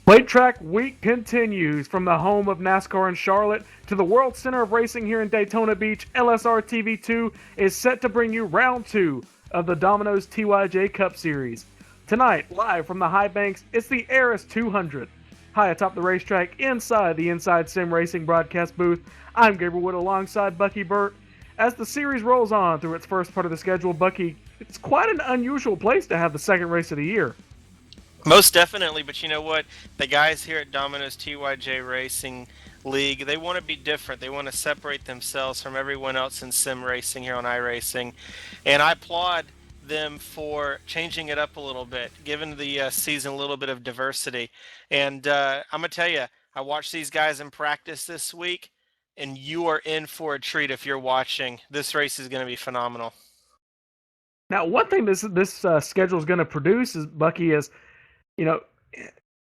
Plate Track Week continues from the home of NASCAR in Charlotte to the World Center of Racing here in Daytona Beach. LSRTV 2 is set to bring you round 2 of the Domino's TYJ Cup Series. Tonight, live from the high banks, it's the Arris 200. High atop the racetrack inside the Inside Sim Racing broadcast booth, I'm Gabriel Wood alongside Bucky Burt. As the series rolls on through its first part of the schedule, Bucky, it's quite an unusual place to have the second race of the year. Most definitely, but you know what? The guys here at Domino's TYJ Racing League, they want to be different. They want to separate themselves from everyone else in sim racing here on iRacing. And I applaud them for changing it up a little bit, giving the season a little bit of diversity. And I'm going to tell you, I watched these guys in practice this week, and you are in for a treat if you're watching. This race is going to be phenomenal. Now, one thing this schedule is going to produce is Bucky is you know,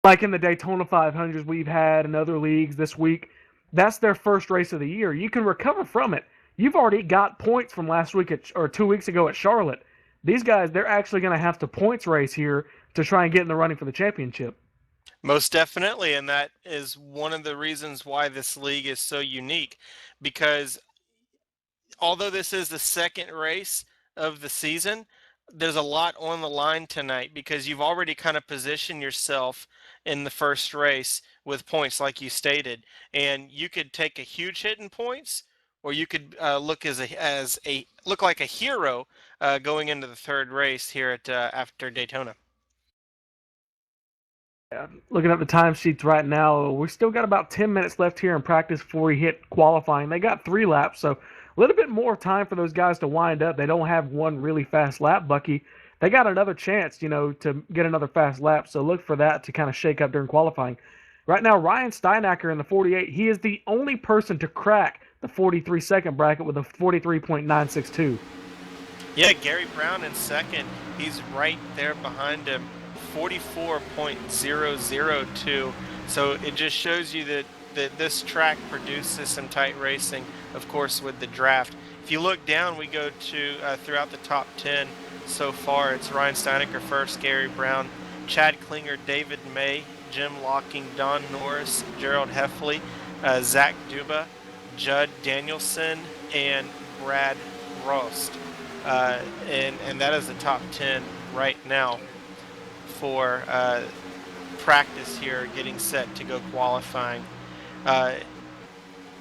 like in the Daytona 500s we've had in other leagues this week, that's their first race of the year. You can recover from it. You've already got points from last week or 2 weeks ago at Charlotte. These guys, they're actually going to have to points race here to try and get in the running for the championship. Most definitely, and that is one of the reasons why this league is so unique because although this is the second race of the season, there's a lot on the line tonight because you've already kind of positioned yourself in the first race with points, like you stated, and you could take a huge hit in points, or you could look like a hero going into the third race here at after Daytona. Looking at the timesheets right now, we still got about 10 minutes left here in practice before we hit qualifying. They got 3 laps, so a little bit more time for those guys to wind up. They don't have one really fast lap, Bucky. They got another chance, to get another fast lap, so look for that to kind of shake up during qualifying. Right now, Ryan Steinacker in the 48, he is the only person to crack the 43-second bracket with a 43.962. Yeah, Gary Brown in second. He's right there behind him, 44.002. So it just shows you that this track produces some tight racing, of course, with the draft. If you look down, we go to throughout the top 10 so far. It's Ryan Steinecker first, Gary Brown, Chad Klinger, David May, Jim Locking, Don Norris, Gerald Heffley, Zach Duba, Judd Danielson, and Brad Rost. And that is the top 10 right now for practice here, getting set to go qualifying. Uh,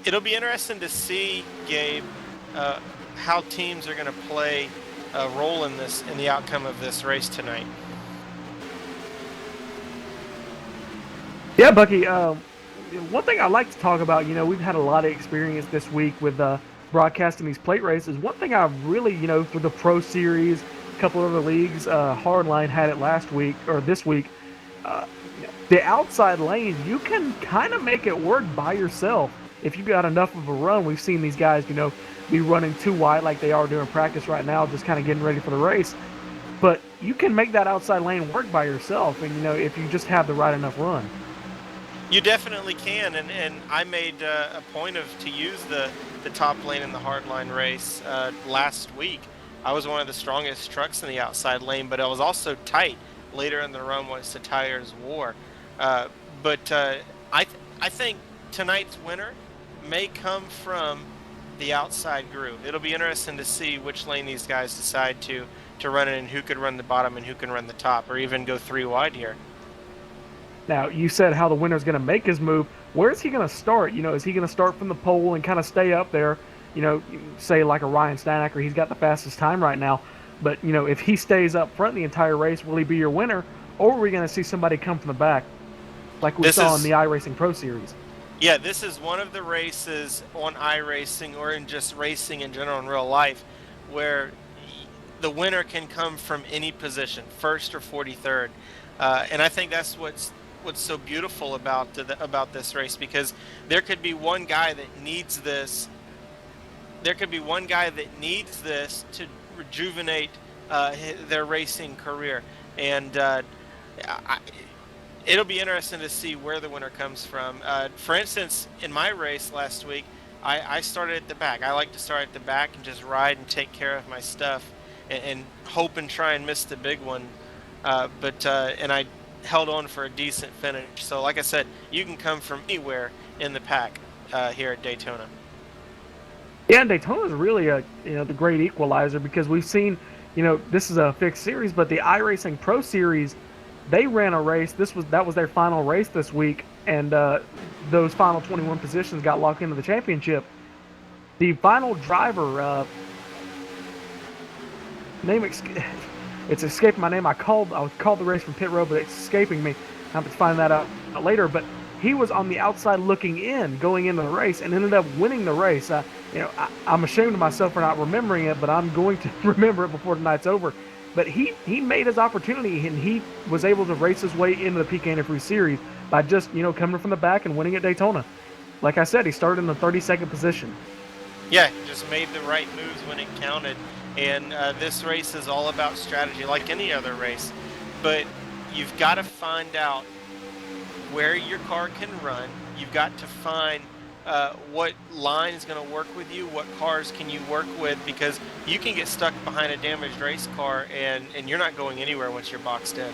it'll be interesting to see, Gabe, how teams are going to play a role in the outcome of this race tonight. Yeah, Bucky. One thing I like to talk about, we've had a lot of experience this week with broadcasting these plate races. One thing I really, through the Pro Series, a couple of other leagues, Hardline had it last week or this week. Uh, the outside lanes, you can kind of make it work by yourself if you got enough of a run. We've seen these guys, be running too wide like they are doing practice right now, just kind of getting ready for the race. But you can make that outside lane work by yourself, and if you just have the right enough run. You definitely can, and I made a point of to use the top lane in the hardline race last week. I was one of the strongest trucks in the outside lane, but I was also tight later in the run once the tires wore. But I think tonight's winner may come from the outside groove. It'll be interesting to see which lane these guys decide to run in, and who could run the bottom and who can run the top, or even go 3 wide here. Now, you said how the winner's going to make his move. Where is he going to start? Is he going to start from the pole and kind of stay up there? Say like a Ryan Steinacker, he's got the fastest time right now. But, if he stays up front the entire race, will he be your winner? Or are we going to see somebody come from the back like we This saw in is the iRacing Pro Series? Yeah, this is one of the races on iRacing or in just racing in general in real life where the winner can come from any position, first or 43rd. And I think that's what's so beautiful about this race, because there could be one guy that needs this. There could be one guy that needs this to rejuvenate their racing career, and I, it'll be interesting to see where the winner comes from. For instance, in my race last week, I started at the back. I like to start at the back and just ride and take care of my stuff, and hope and try and miss the big one. And I held on for a decent finish. So, like I said, you can come from anywhere in the pack here at Daytona. Yeah, and Daytona is really the great equalizer because we've seen, this is a fixed series, but the iRacing Pro Series, they ran a race. That was their final race this week, and those final 21 positions got locked into the championship. The final driver, name it's escaping my name. I called the race from pit road, but it's escaping me. I have to find that out later. But he was on the outside looking in, going into the race, and ended up winning the race. I'm ashamed of myself for not remembering it, but I'm going to remember it before tonight's over. But he made his opportunity, and he was able to race his way into the PK Antifreeze Series by just coming from the back and winning at Daytona. Like I said, he started in the 32nd position. Yeah, just made the right moves when it counted. And this race is all about strategy, like any other race. But you've got to find out where your car can run. You've got to find what line is going to work with you, what cars can you work with, because you can get stuck behind a damaged race car and you're not going anywhere once you're boxed in.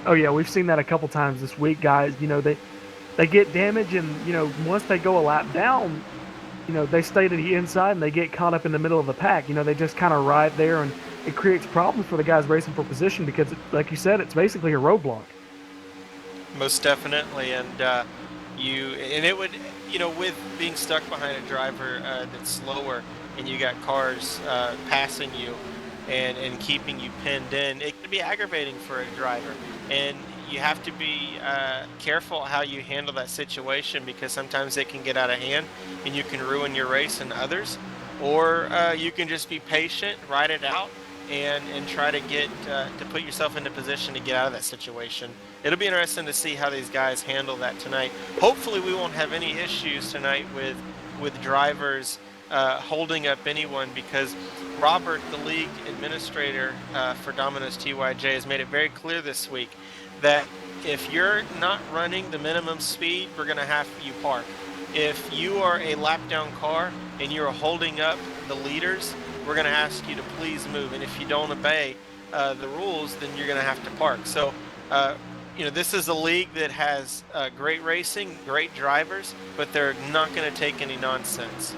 Oh yeah, we've seen that a couple times this week, guys. They get damaged, and once they go a lap down, they stay to the inside and they get caught up in the middle of the pack. They just kind of ride there, and it creates problems for the guys racing for position because, like you said, it's basically a roadblock. Most definitely, and it would, with being stuck behind a driver that's slower, and you got cars passing you and keeping you pinned in, it can be aggravating for a driver. And you have to be careful how you handle that situation, because sometimes it can get out of hand and you can ruin your race and others, or you can just be patient, ride it out, and try to get to put yourself into position to get out of that situation. It'll be interesting to see how these guys handle that tonight. Hopefully we won't have any issues tonight with drivers holding up anyone, because Robert, the league administrator for Domino's TYJ, has made it very clear this week that if you're not running the minimum speed, we're going to have you park. If you are a lap down car and you're holding up the leaders, we're going to ask you to please move. And if you don't obey the rules, then you're going to have to park. So, this is a league that has great racing, great drivers, but they're not going to take any nonsense.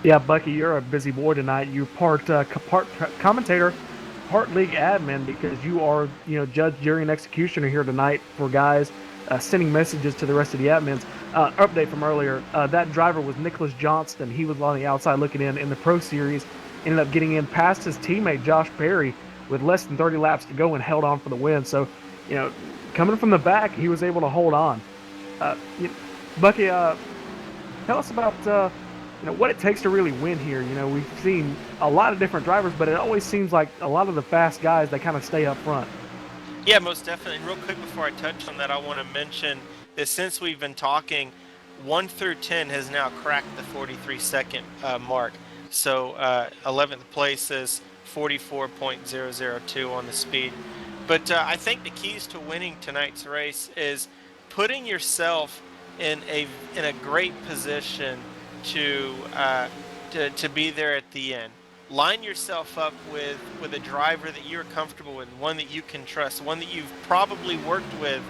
Yeah, Bucky, you're a busy boy tonight. You're part commentator, part league admin, because you are, judge, jury, and executioner here tonight for guys sending messages to the rest of the admins. Update from earlier, that driver was Nicholas Johnston. He was on the outside looking in the Pro Series, ended up getting in past his teammate Josh Perry with less than 30 laps to go and held on for the win. So, coming from the back, he was able to hold on. Bucky, tell us about what it takes to really win here. We've seen a lot of different drivers, but it always seems like a lot of the fast guys, they kind of stay up front. Yeah, most definitely. And real quick before I touch on that, I want to mention that since we've been talking, 1 through 10 has now cracked the 43-second mark. So 11th place is 44.002 on the speed. But I think the keys to winning tonight's race is putting yourself in a great position to be there at the end. Line yourself up with a driver that you're comfortable with, one that you can trust, one that you've probably worked with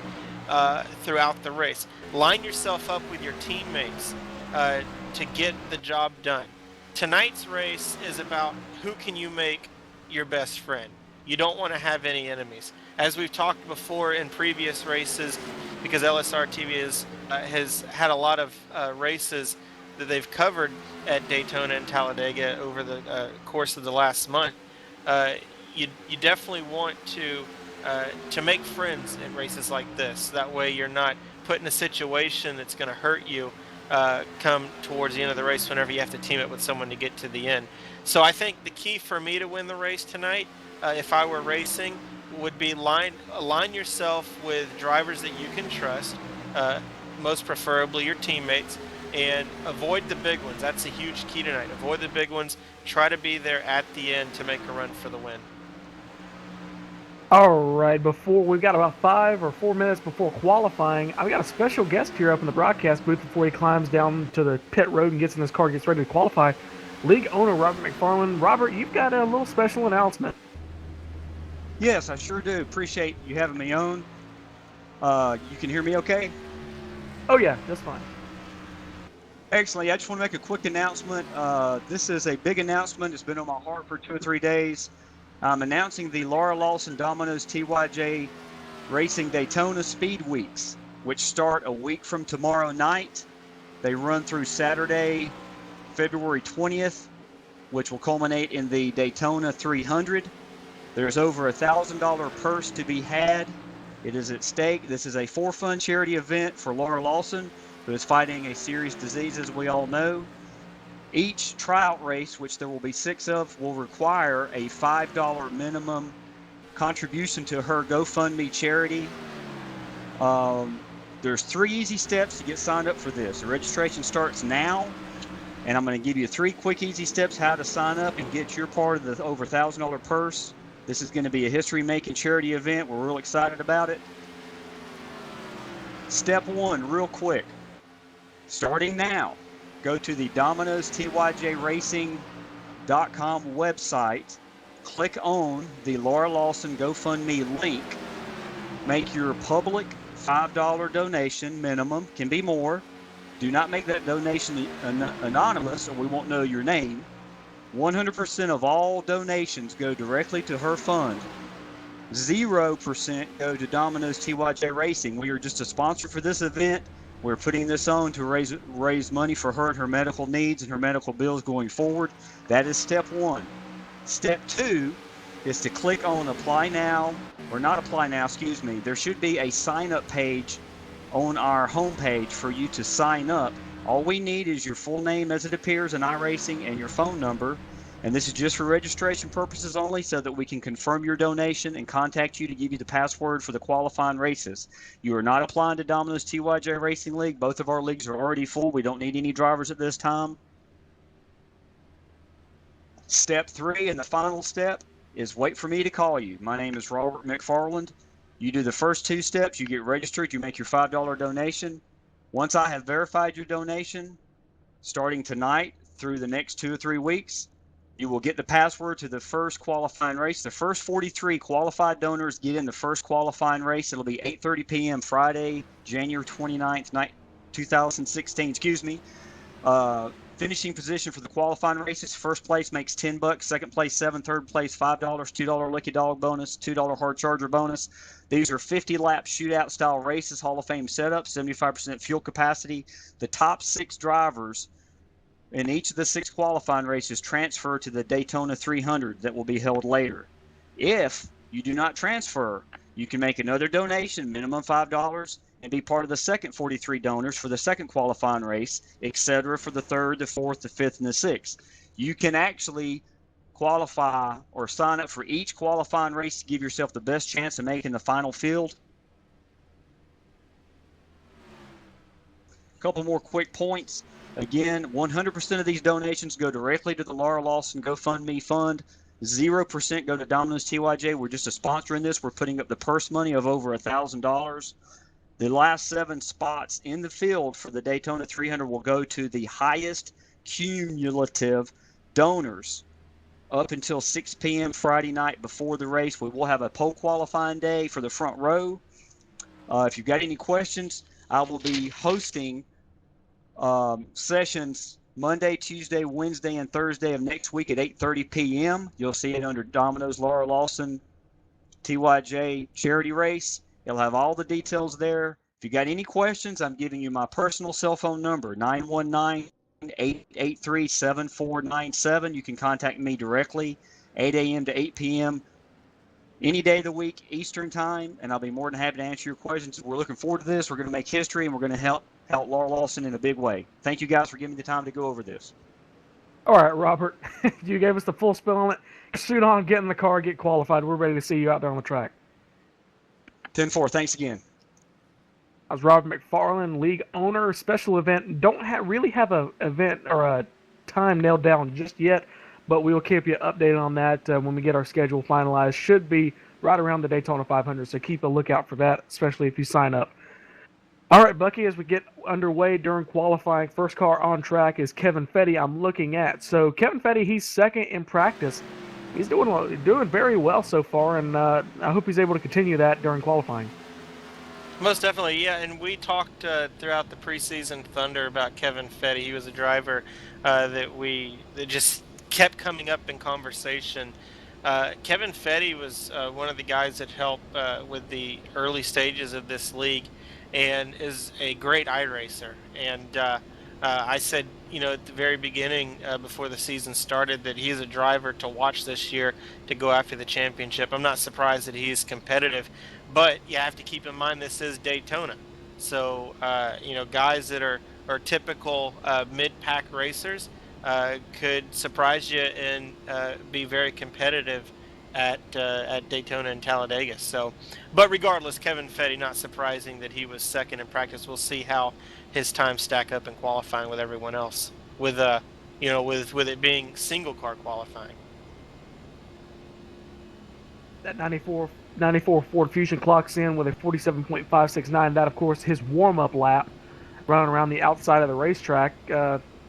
throughout the race. Line yourself up with your teammates to get the job done. Tonight's race is about who can you make your best friend. You don't want to have any enemies. As we've talked before in previous races, because LSRTV has had a lot of races that they've covered at Daytona and Talladega over the course of the last month, you definitely want to make friends in races like this. That way you're not put in a situation that's going to hurt you come towards the end of the race whenever you have to team up with someone to get to the end. So I think the key for me to win the race tonight, if I were racing, would be align yourself with drivers that you can trust, most preferably your teammates, and avoid the big ones. That's a huge key tonight. Avoid the big ones. Try to be there at the end to make a run for the win. All right, we've got about 5 or 4 minutes before qualifying. I've got a special guest here up in the broadcast booth before he climbs down to the pit road and gets in his car, gets ready to qualify. League owner Robert McFarland. Robert, you've got a little special announcement. Yes, I sure do. Appreciate you having me on. You can hear me okay? Oh yeah, that's fine. Excellent. I just want to make a quick announcement. This is a big announcement. It's been on my heart for 2 or 3 days. I'm announcing the Laura Lawson Domino's TYJ Racing Daytona Speed Weeks, which start a week from tomorrow night. They run through Saturday, February 20th, which will culminate in the Daytona 300. There's over $1,000 purse to be had. It is at stake. This is a for-fun charity event for Laura Lawson, who is fighting a serious disease, as we all know. Each tryout race, which there will be 6 of, will require a $5 minimum contribution to her GoFundMe charity. There's 3 easy steps to get signed up for this. The registration starts now, and I'm going to give you 3 quick, easy steps how to sign up and get your part of the over $1,000 purse. This is going to be a history-making charity event. We're real excited about it. Step 1, real quick. Starting now, go to the Domino's TYJ Racing.com website. Click on the Laura Lawson GoFundMe link. Make your public $5 donation minimum. Can be more. Do not make that donation anonymous, or we won't know your name. 100% of all donations go directly to her fund. 0% go to Domino's TYJ Racing. We are just a sponsor for this event. We're putting this on to raise money for her and her medical needs and her medical bills going forward. That is step 1. Step 2 is to click on apply now, or not apply now, excuse me. There should be a sign up page on our homepage for you to sign up. All we need is your full name as it appears in iRacing and your phone number. And this is just for registration purposes only, so that we can confirm your donation and contact you to give you the password for the qualifying races. You are not applying to Domino's TYJ Racing League. Both of our leagues are already full. We don't need any drivers at this time. Step 3 and the final step is wait for me to call you. My name is Robert McFarland. You do the first 2 steps, you get registered, you make your $5 donation. Once I have verified your donation, starting tonight through the next 2 or 3 weeks, you will get the password to the first qualifying race. The first 43 qualified donors get in the first qualifying race. It'll be 8:30 p.m. Friday, January 29th, 2016. Excuse me. Finishing position for the qualifying races: first place makes $10, second place $7, third place $5, $2 lucky dog bonus, $2 hard charger bonus. These are 50-lap shootout style races, Hall of Fame setup, 75% fuel capacity. The top 6 drivers in each of the 6 qualifying races transfer to the Daytona 300 that will be held later. If you do not transfer, you can make another donation, minimum $5, and be part of the second 43 donors for the second qualifying race, etc., for the third, the fourth, the fifth, and the sixth. You can actually qualify or sign up for each qualifying race to give yourself the best chance of making the final field. A couple more quick points. Again, 100% of these donations go directly to the Laura Lawson GoFundMe fund. 0% go to Domino's TYJ. We're just a sponsor in this. We're putting up the purse money of over $1,000. The last 7 spots in the field for the Daytona 300 will go to the highest cumulative donors up until 6 p.m. Friday night before the race. We will have a pole qualifying day for the front row. If you've got any questions, I will be hosting sessions Monday, Tuesday, Wednesday, and Thursday of next week at 8:30 p.m. You'll see it under Domino's Laura Lawson TYJ charity race. It'll have all the details there. If you got any questions, I'm giving you my personal cell phone number, 919-883-7497. You can contact me directly, 8 a.m. to 8 p.m. any day of the week, Eastern time, and I'll be more than happy to answer your questions. We're looking forward to this. We're going to make history, and we're going to help Laura Lawson in a big way. Thank you guys for giving me the time to go over this. All right, Robert, you gave us the full spill on it. Shoot on, get in the car, get qualified. We're ready to see you out there on the track. 10-4. Thanks again. I was Robert McFarland, league owner, special event. Don't really have a event or a time nailed down just yet, but we will keep you updated on that when we get our schedule finalized. Should be right around the Daytona 500, so keep a lookout for that, especially if you sign up. All right, Bucky, as we get underway during qualifying, first car on track is Kevin Fetty I'm looking at. So Kevin Fetty, he's second in practice. He's doing very well so far, and I hope he's able to continue that during qualifying. Most definitely, yeah. And we talked throughout the preseason Thunder about Kevin Fetty. He was a driver that just kept coming up in conversation. Kevin Fetty was one of the guys that helped with the early stages of this league, and is a great iRacer. And I said, at the very beginning, before the season started, that he's a driver to watch this year to go after the championship. I'm not surprised that he's competitive, but you have to keep in mind this is Daytona. So, guys that are typical mid-pack racers could surprise you and be very competitive at Daytona and Talladega. So, but regardless, Kevin Fetty, not surprising that he was second in practice. We'll see how his times stack up in qualifying with everyone else. With with it being single car qualifying. That 94 Ford Fusion clocks in with a 47.569. That, of course, his warm-up lap, running around the outside of the racetrack.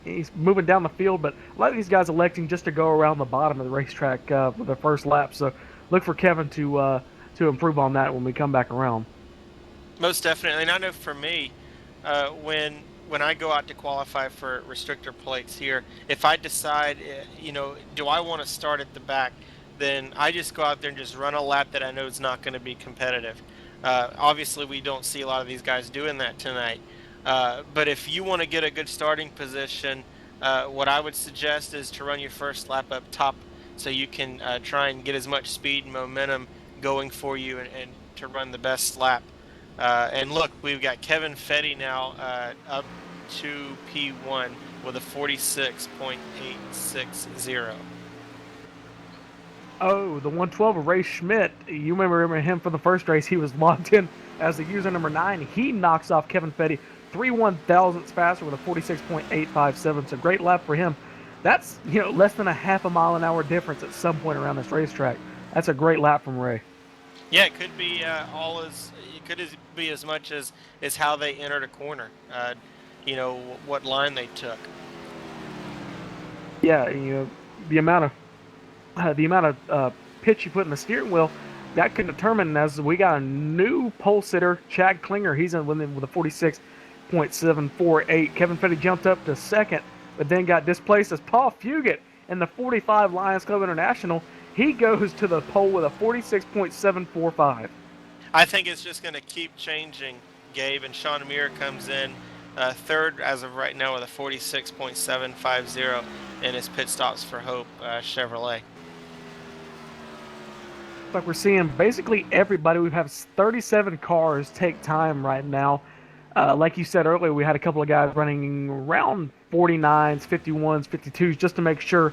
He's moving down the field, but a lot of these guys electing just to go around the bottom of the racetrack for their first lap. So look for Kevin to improve on that when we come back around. Most definitely, and I know for me, when I go out to qualify for restrictor plates here, if I decide, do I want to start at the back, then I just go out there and just run a lap that I know is not going to be competitive. Obviously, we don't see a lot of these guys doing that tonight. But if you want to get a good starting position, what I would suggest is to run your first lap up top so you can try and get as much speed and momentum going for you and to run the best lap. And look, we've got Kevin Fetty now up to P1 with a 46.860. Oh, the 112 of Ray Schmidt. You remember him from the first race. He was logged in as the user number 9. He knocks off Kevin Fetty 3/1000ths faster with a 46.857. It's a great lap for him. That's, less than a half a mile an hour difference at some point around this racetrack. That's a great lap from Ray. Yeah, it could be be as much as how they entered a corner. What line they took. Yeah, the amount of pitch you put in the steering wheel, that can determine. As we got a new pole sitter, Chad Klinger. He's in with a 46.748. Kevin Fetty jumped up to second, but then got displaced as Paul Fugit in the 45 Lions Club International. He goes to the pole with a 46.745. I think it's just going to keep changing, Gabe, and Sean Muir comes in third as of right now with a 46.750 in his pit stops for Hope Chevrolet. Like we're seeing basically everybody. We have 37 cars take time right now. Like you said earlier, we had a couple of guys running around 49s, 51s, 52s just to make sure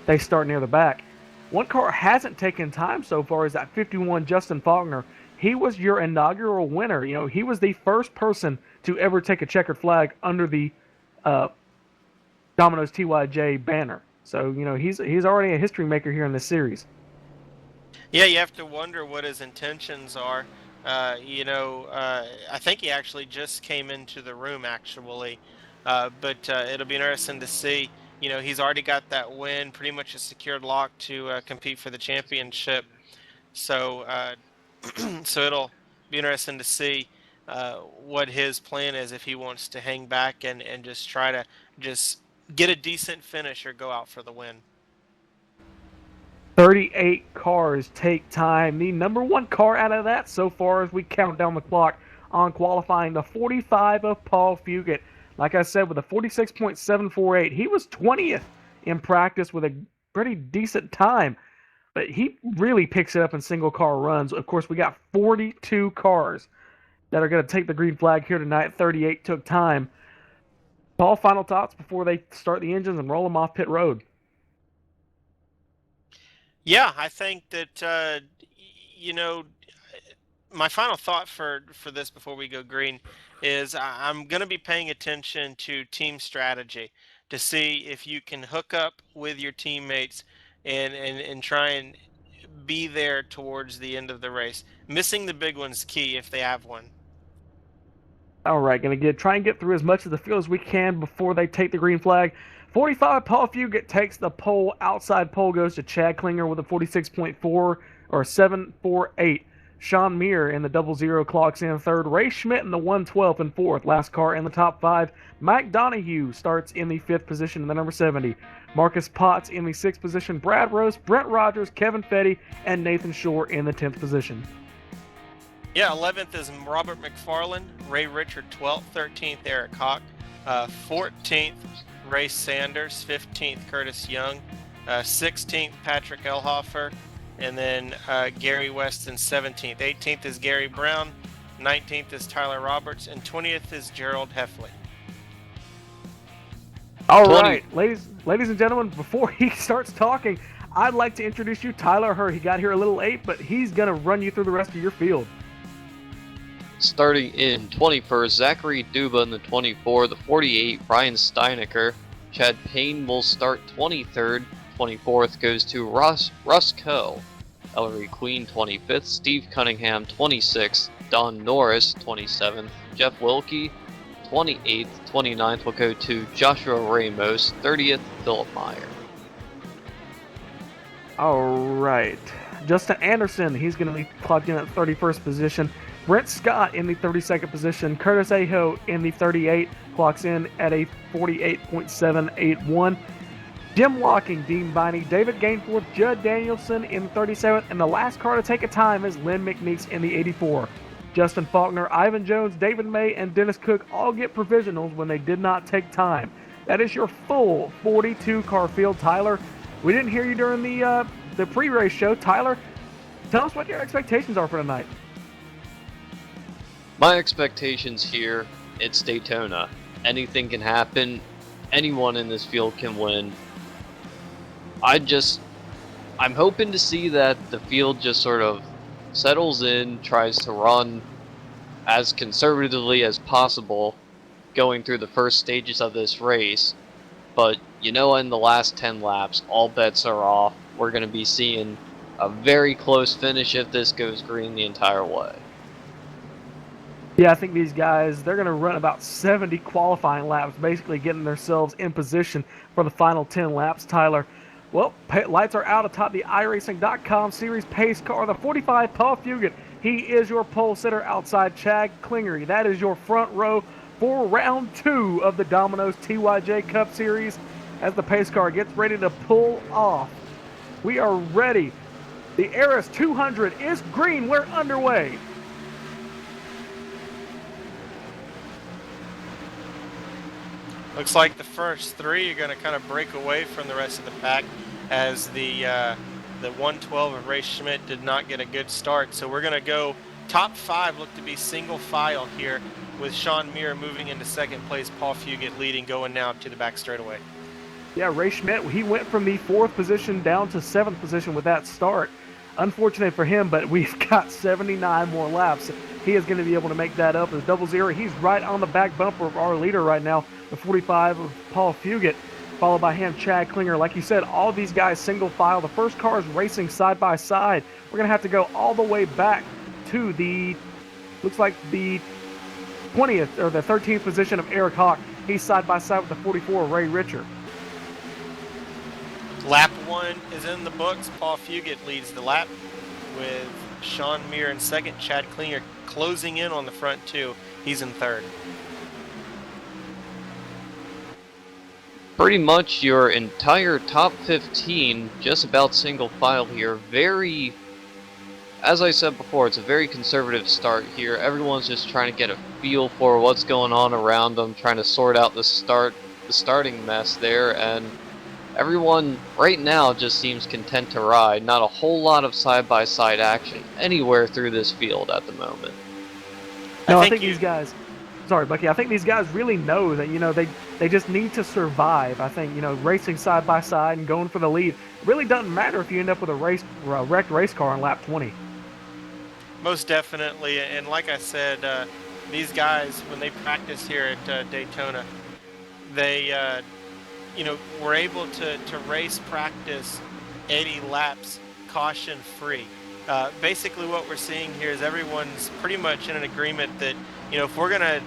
they start near the back. One car hasn't taken time so far is that 51 Justin Faulkner. He was your inaugural winner. He was the first person to ever take a checkered flag under the Domino's TYJ banner. So, he's already a history maker here in this series. Yeah, you have to wonder what his intentions are. I think he actually just came into the room, actually. But it'll be interesting to see. He's already got that win, pretty much a secured lock to compete for the championship. So, so it'll be interesting to see what his plan is, if he wants to hang back and just try to just get a decent finish or go out for the win. 38 cars take time. The number one car out of that so far as we count down the clock on qualifying, the 45 of Paul Fugit. Like I said, with a 46.748, he was 20th in practice with a pretty decent time. But he really picks it up in single car runs. Of course, we got 42 cars that are going to take the green flag here tonight. 38 took time. Paul, final thoughts before they start the engines and roll them off pit road. Yeah, I think that my final thought for this before we go green is I'm going to be paying attention to team strategy to see if you can hook up with your teammates and try and be there towards the end of the race. Missing the big one's key if they have one. All right, going to try and get through as much of the field as we can before they take the green flag. 45, Paul Fugit takes the pole. Outside pole goes to Chad Klinger with a 46.4 or 7.48. Sean Muir in the 00 clocks in third. Ray Schmidt in the 112 in fourth. Last car in the top 5. Mike Donahue starts in the 5th position in the number 70. Marcus Potts in the 6th position. Brad Rose, Brent Rogers, Kevin Fetty, and Nathan Shore in the 10th position. Yeah, 11th is Robert McFarland, Ray Richard 12th, 13th Eric Hawk, 14th Ray Sanders, 15th Curtis Young, 16th Patrick Elhofer, and then Gary Weston 17th. 18th is Gary Brown, 19th is Tyler Roberts, and 20th is Gerald Heffley. All right, ladies and gentlemen, before he starts talking, I'd like to introduce you Tyler Hurd. He got here a little late, but he's going to run you through the rest of your field. Starting in 21st, Zachary Duba in the 24, the 48, Brian Steinecker. Chad Payne will start 23rd. 24th goes to Russ Coe. Ellery Queen 25th, Steve Cunningham 26th, Don Norris 27th, Jeff Wilkie 28th, 29th will go to Joshua Ramos, 30th Philip Meyer. All right, Justin Anderson, he's going to be clocked in at 31st position. Brent Scott in the 32nd position. Curtis Aho in the 38, clocks in at a 48.781. Jim Locking, Dean Biney, David Gainforth, Judd Danielson in the 37th, and the last car to take a time is Lynn McNeese in the 84. Justin Faulkner, Ivan Jones, David May, and Dennis Cook all get provisionals when they did not take time. That is your full 42-car field, Tyler. We didn't hear you during the pre-race show. Tyler, tell us what your expectations are for tonight. My expectations here, it's Daytona. Anything can happen. Anyone in this field can win. I'm hoping to see that the field just sort of settles in, tries to run as conservatively as possible going through the first stages of this race. But, in the last 10 laps, all bets are off. We're going to be seeing a very close finish if this goes green the entire way. Yeah, I think these guys, they're going to run about 70 qualifying laps, basically getting themselves in position for the final 10 laps, Tyler. Well, lights are out atop the iRacing.com Series Pace car, the 45 Paul Fugit. He is your pole sitter outside Chad Klinger. That is your front row for round 2 of the Domino's TYJ Cup Series as the pace car gets ready to pull off. We are ready. The Arris 200 is green. We're underway. Looks like the first 3 are going to kind of break away from the rest of the pack as the 112 of Ray Schmidt did not get a good start. So we're going to go top 5, look to be single file here with Sean Muir moving into second place, Paul Fugit leading, going now to the back straightaway. Yeah, Ray Schmidt, he went from the 4th position down to 7th position with that start. Unfortunate for him, but we've got 79 more laps. He is going to be able to make that up as 00. He's right on the back bumper of our leader right now, the 45 of Paul Fugit, followed by him, Chad Klinger. Like you said, all these guys single file. The first car is racing side by side. We're going to have to go all the way back to the, looks like the 20th or the 13th position of Eric Hawk. He's side by side with the 44 Ray Richard. Lap 1 is in the books. Paul Fugit leads the lap with Sean Muir in second. Chad Klinger closing in on the front 2. He's in third. Pretty much your entire top 15 just about single file here. Very, as I said before, it's a very conservative start here. Everyone's just trying to get a feel for what's going on around them, trying to sort out the starting mess there, and everyone right now just seems content to ride. Not a whole lot of side-by-side action anywhere through this field at the moment. No, I think these guys, sorry, Bucky, I think these guys really know that, they just need to survive. I think, racing side by side and going for the lead. It really doesn't matter if you end up with a wrecked race car on lap 20. Most definitely. And like I said, these guys, when they practice here at Daytona, they, were able to race practice 80 laps caution free. Basically what we're seeing here is everyone's pretty much in an agreement that, if we're going to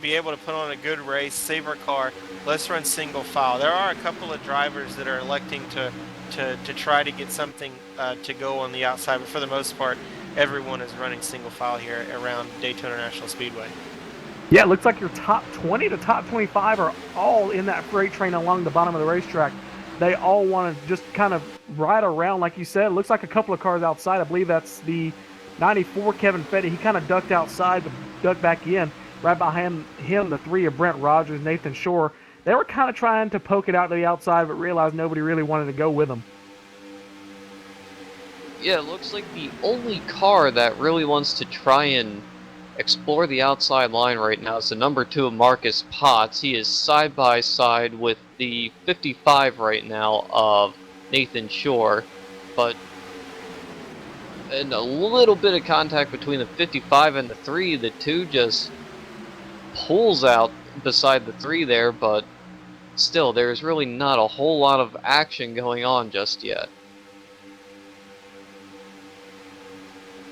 be able to put on a good race, save our car. Let's run single file. There are a couple of drivers that are electing to try to get something to go on the outside, but for the most part, everyone is running single file here around Daytona National Speedway. Yeah, it looks like your top 20 to top 25 are all in that freight train along the bottom of the racetrack. They all want to just kind of ride around, like you said. It looks like a couple of cars outside. I believe that's the 94 Kevin Fetty. He kind of ducked outside but ducked back in. Right behind him, the three of Brent Rogers, Nathan Shore. They were kind of trying to poke it out to the outside, but realized nobody really wanted to go with them. Yeah, it looks like the only car that really wants to try and explore the outside line right now is the number 2 of Marcus Potts. He is side by side with the 55 right now of Nathan Shore, but and a little bit of contact between the 55 and the 3. The 2 just pulls out beside the 3 there, but still, there's really not a whole lot of action going on just yet.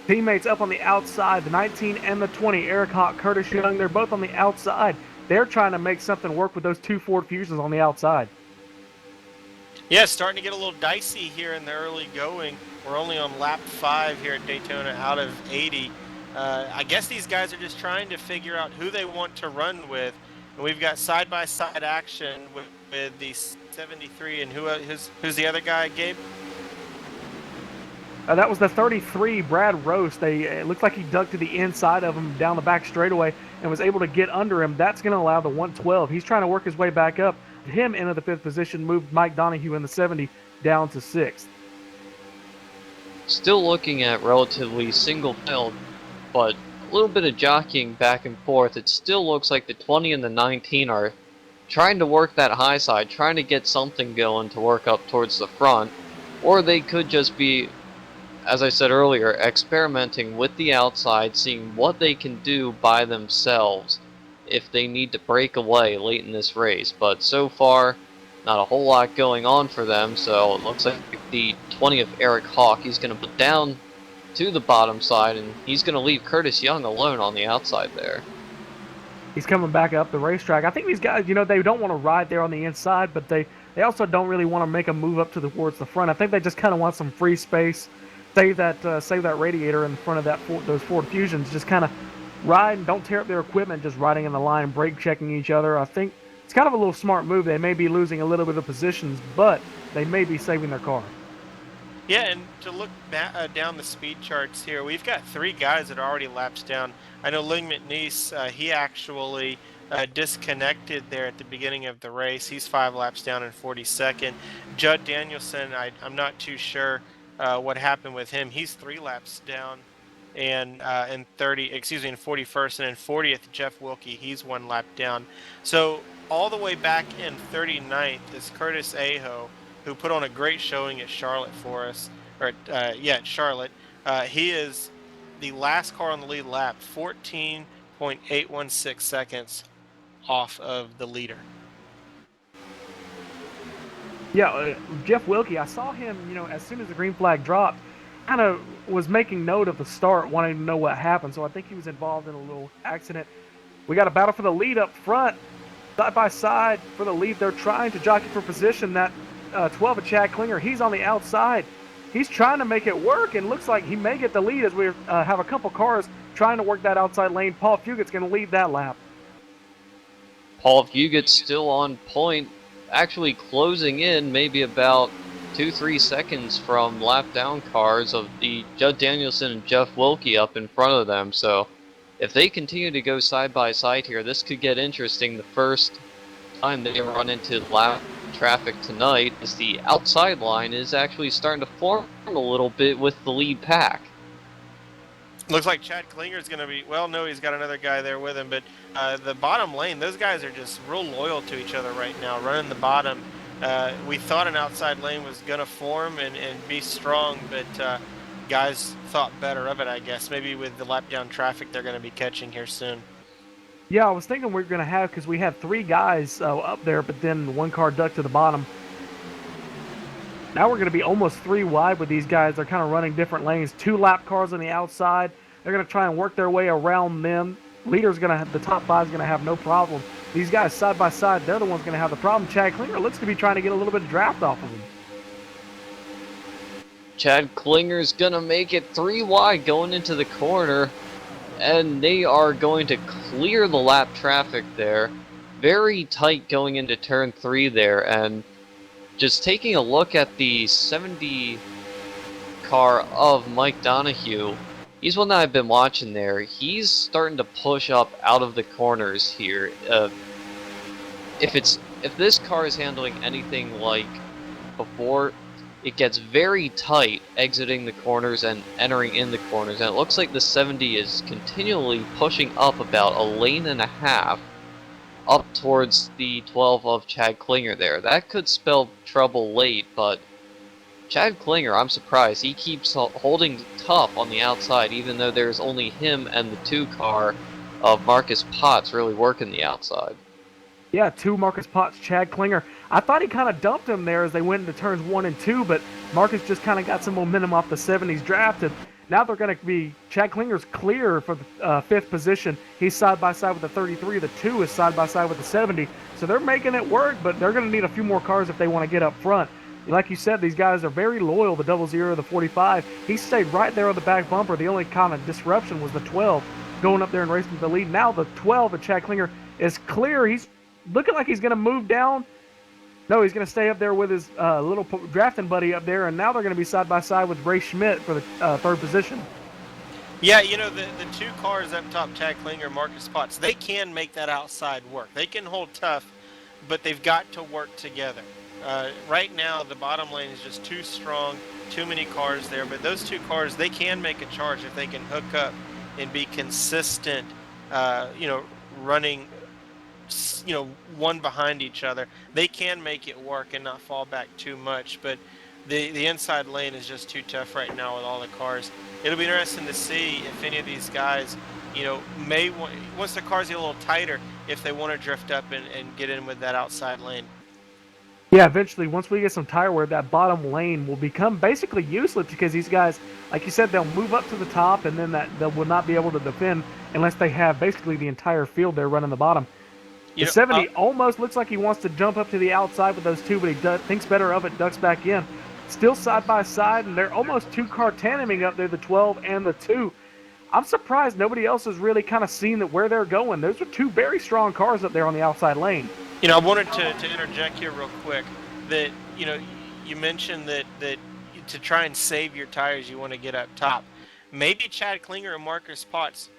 Teammates up on the outside, the 19 and the 20, Eric Hawk, Curtis Young, they're both on the outside. They're trying to make something work with those 2 Ford Fusions on the outside. Yeah, starting to get a little dicey here in the early going. We're only on lap 5 here at Daytona out of 80. I guess these guys are just trying to figure out who they want to run with. And we've got side-by-side action with the 73, and who's the other guy, Gabe? That was the 33, Brad Roast. It looked like he dug to the inside of him down the back straightaway and was able to get under him. That's going to allow the 112. He's trying to work his way back up. Him into the 5th position, moved Mike Donahue in the 70 down to 6th. Still looking at relatively single filled, but a little bit of jockeying back and forth. It still looks like the 20 and the 19 are trying to work that high side, trying to get something going to work up towards the front, or they could just be, as I said earlier, experimenting with the outside, seeing what they can do by themselves if they need to break away late in this race. But so far, not a whole lot going on for them, so it looks like the 20 of Eric Hawk, he's going to put down to the bottom side, and he's going to leave Curtis Young alone on the outside there. He's coming back up the racetrack. I think these guys, they don't want to ride there on the inside, but they also don't really want to make a move up towards the front. I think they just kind of want some free space. Save that radiator in front of those Ford Fusions. Just kind of ride and don't tear up their equipment. Just riding in the line, brake checking each other. I think it's kind of a little smart move. They may be losing a little bit of positions, but they may be saving their car. Yeah, and to look down the speed charts here, we've got 3 guys that are already laps down. I know Ling McNeese, he actually disconnected there at the beginning of the race. He's 5 laps down in 42nd. Judd Danielson, I'm not too sure what happened with him. He's 3 laps down, and in 41st, and in 40th, Jeff Wilkie, he's 1 lap down. So all the way back in 39th is Curtis Aho, who put on a great showing at Charlotte for us, at Charlotte. He is the last car on the lead lap, 14.816 seconds off of the leader. Yeah, Jeff Wilkie, I saw him, as soon as the green flag dropped, kind of was making note of the start, wanting to know what happened. So I think he was involved in a little accident. We got a battle for the lead up front, side by side for the lead. They're trying to jockey for position. That 12 of Chad Klinger, he's on the outside. He's trying to make it work, and looks like he may get the lead as we have a couple cars trying to work that outside lane. Paul Fugit's going to lead that lap. Paul Fugit's still on point, actually closing in maybe about 2-3 seconds from lap down cars of the Judd Danielson and Jeff Wilkie up in front of them. So if they continue to go side by side here, this could get interesting. The first time they run into lap traffic tonight, as the outside line is actually starting to form a little bit with the lead pack. Looks like Chad Klinger's going to be, well, no, he's got another guy there with him, but the bottom lane, those guys are just real loyal to each other right now, running the bottom. We thought an outside lane was going to form and be strong, but guys thought better of it, I guess. Maybe with the lap down traffic they're going to be catching here soon. Yeah, I was thinking we were going to have, because we had 3 guys up there, but then 1 car ducked to the bottom. Now we're going to be almost 3 wide with these guys. They're kind of running different lanes. 2 lap cars on the outside. They're going to try and work their way around them. leader's gonna have, the top five's gonna have no problem. These guys side by side, they're the ones gonna have the problem. Chad Klinger looks to be trying to get a little bit of draft off of him. Chad Klinger's gonna make it 3 wide going into the corner, and they are going to clear the lap traffic there. Very tight going into turn 3 there, and just taking a look at the 70 car of Mike Donahue, he's one that I've been watching there. He's starting to push up out of the corners here. If this car is handling anything like before, it gets very tight exiting the corners and entering in the corners, and it looks like the 70 is continually pushing up about a lane and a half up towards the 12 of Chad Klinger there. That could spell trouble late, but Chad Klinger, I'm surprised. He keeps holding tough on the outside, even though there's only him and the 2 car of Marcus Potts really working the outside. Yeah, 2 Marcus Potts, Chad Klinger. I thought he kind of dumped him there as they went into turns 1 and 2, but Marcus just kind of got some momentum off the 70s draft, and now they're going to be, Chad Klinger's clear for the 5th position. He's side by side with the 33. The 2 is side by side with the 70. So they're making it work, but they're going to need a few more cars if they want to get up front. Like you said, these guys are very loyal. The 00, the 45, he stayed right there on the back bumper. The only kind of disruption was the 12 going up there and racing for the lead. Now the 12 of Chad Klinger is clear. He's looking like he's going to move down. No, he's going to stay up there with his little drafting buddy up there, and now they're going to be side by side with Ray Schmidt for the 3rd position. Yeah, you know, the 2 cars up top, Chad Klinger, Marcus Potts, they can make that outside work. They can hold tough, but they've got to work together. Right now, the bottom lane is just too strong, too many cars there, but those 2 cars, they can make a charge if they can hook up and be consistent, running, one behind each other. They can make it work and not fall back too much, but the inside lane is just too tough right now with all the cars. It'll be interesting to see if any of these guys, may want, once the cars get a little tighter, if they want to drift up and get in with that outside lane. Yeah, eventually, once we get some tire wear, that bottom lane will become basically useless because these guys, like you said, they'll move up to the top, and then they will not be able to defend unless they have basically the entire field there running the bottom. The 70 almost looks like he wants to jump up to the outside with those 2, but he thinks better of it, ducks back in. Still side by side, and they're almost 2-car tandeming up there, the 12 and the 2. I'm surprised nobody else has really kind of seen where they're going. Those are 2 very strong cars up there on the outside lane. I wanted to interject here real quick that, you mentioned that to try and save your tires, you want to get up top. Maybe Chad Klinger and Marcus Potts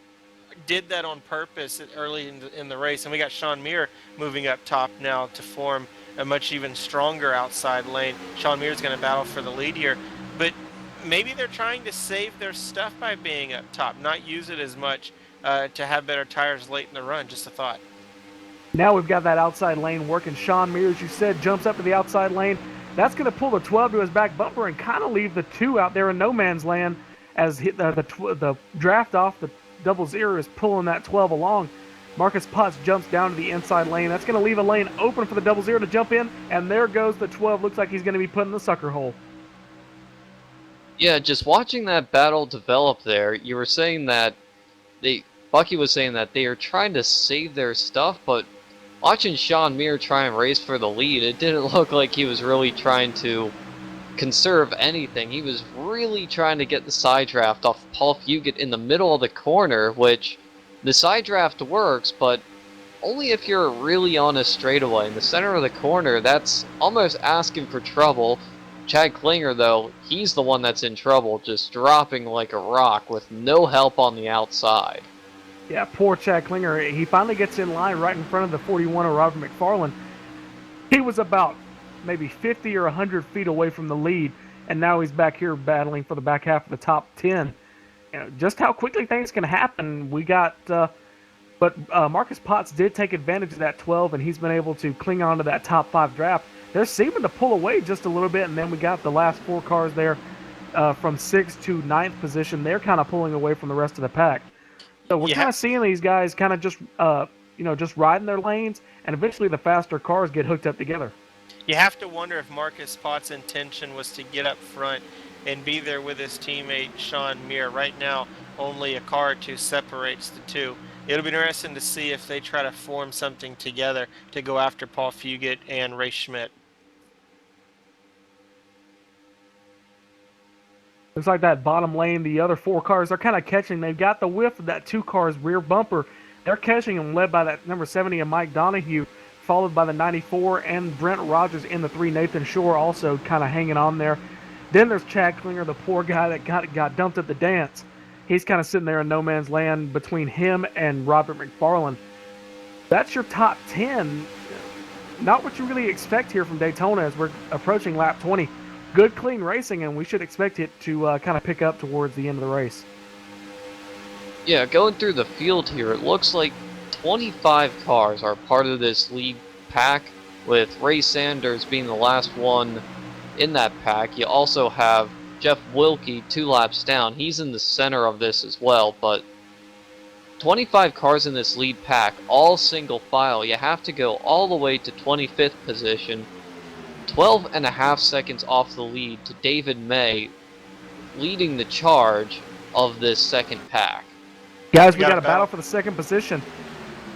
did that on purpose early in the race, and we got Sean Muir moving up top now to form a much even stronger outside lane. Sean Muir's going to battle for the lead here, but maybe they're trying to save their stuff by being up top, not use it as much to have better tires late in the run. Just a thought. Now we've got that outside lane working. Sean Muir, as you said, jumps up to the outside lane. That's going to pull the 12 to his back bumper and kind of leave the 2 out there in no man's land as the draft off the 00 is pulling that 12 along. Marcus Potts jumps down to the inside lane. That's going to leave a lane open for the 00 to jump in, and there goes the 12. Looks like he's going to be put in the sucker hole. Yeah, just watching that battle develop there, you were saying that Bucky was saying that they are trying to save their stuff, but watching Sean Muir try and race for the lead, it didn't look like he was really trying to conserve anything. He was really trying to get the side draft off Paul Fugit in the middle of the corner, which the side draft works, but only if you're really on a straightaway. In the center of the corner, that's almost asking for trouble. Chad Klinger, though, he's the one that's in trouble, just dropping like a rock with no help on the outside. Yeah, poor Chad Klinger. He finally gets in line right in front of the 41 of Robert McFarland. He was about maybe 50 or 100 feet away from the lead, and now he's back here battling for the back half of the top 10. Just how quickly things can happen. We got, but Marcus Potts did take advantage of that 12, and he's been able to cling on to that top 5 draft. They're seeming to pull away just a little bit, and then we got the last 4 cars there from 6th to 9th position. They're kind of pulling away from the rest of the pack. So we're kind of seeing these guys kind of just, just riding their lanes, and eventually the faster cars get hooked up together. You have to wonder if Marcus Potts' intention was to get up front and be there with his teammate Sean Muir. Right now, only a car or 2 separates the 2. It'll be interesting to see if they try to form something together to go after Paul Fugit and Ray Schmidt. Looks like that bottom lane, the other 4 cars are kind of catching. They've got the whiff of that 2 cars rear bumper. They're catching them, led by that number 70 of Mike Donahue, followed by the 94 and Brent Rogers in the 3. Nathan Shore also kind of hanging on there. Then there's Chad Klinger, the poor guy that got dumped at the dance. He's kind of sitting there in no man's land between him and Robert McFarland. That's your top 10. Not what you really expect here from Daytona as we're approaching lap 20. Good, clean racing, and we should expect it to kind of pick up towards the end of the race. Yeah, going through the field here, it looks like 25 cars are part of this lead pack, with Ray Sanders being the last one in that pack. You also have Jeff Wilkie 2 laps down. He's in the center of this as well, but 25 cars in this lead pack, all single file. You have to go all the way to 25th position, 12.5 seconds off the lead to David May, leading the charge of this second pack. Guys, we got a battle for the second position.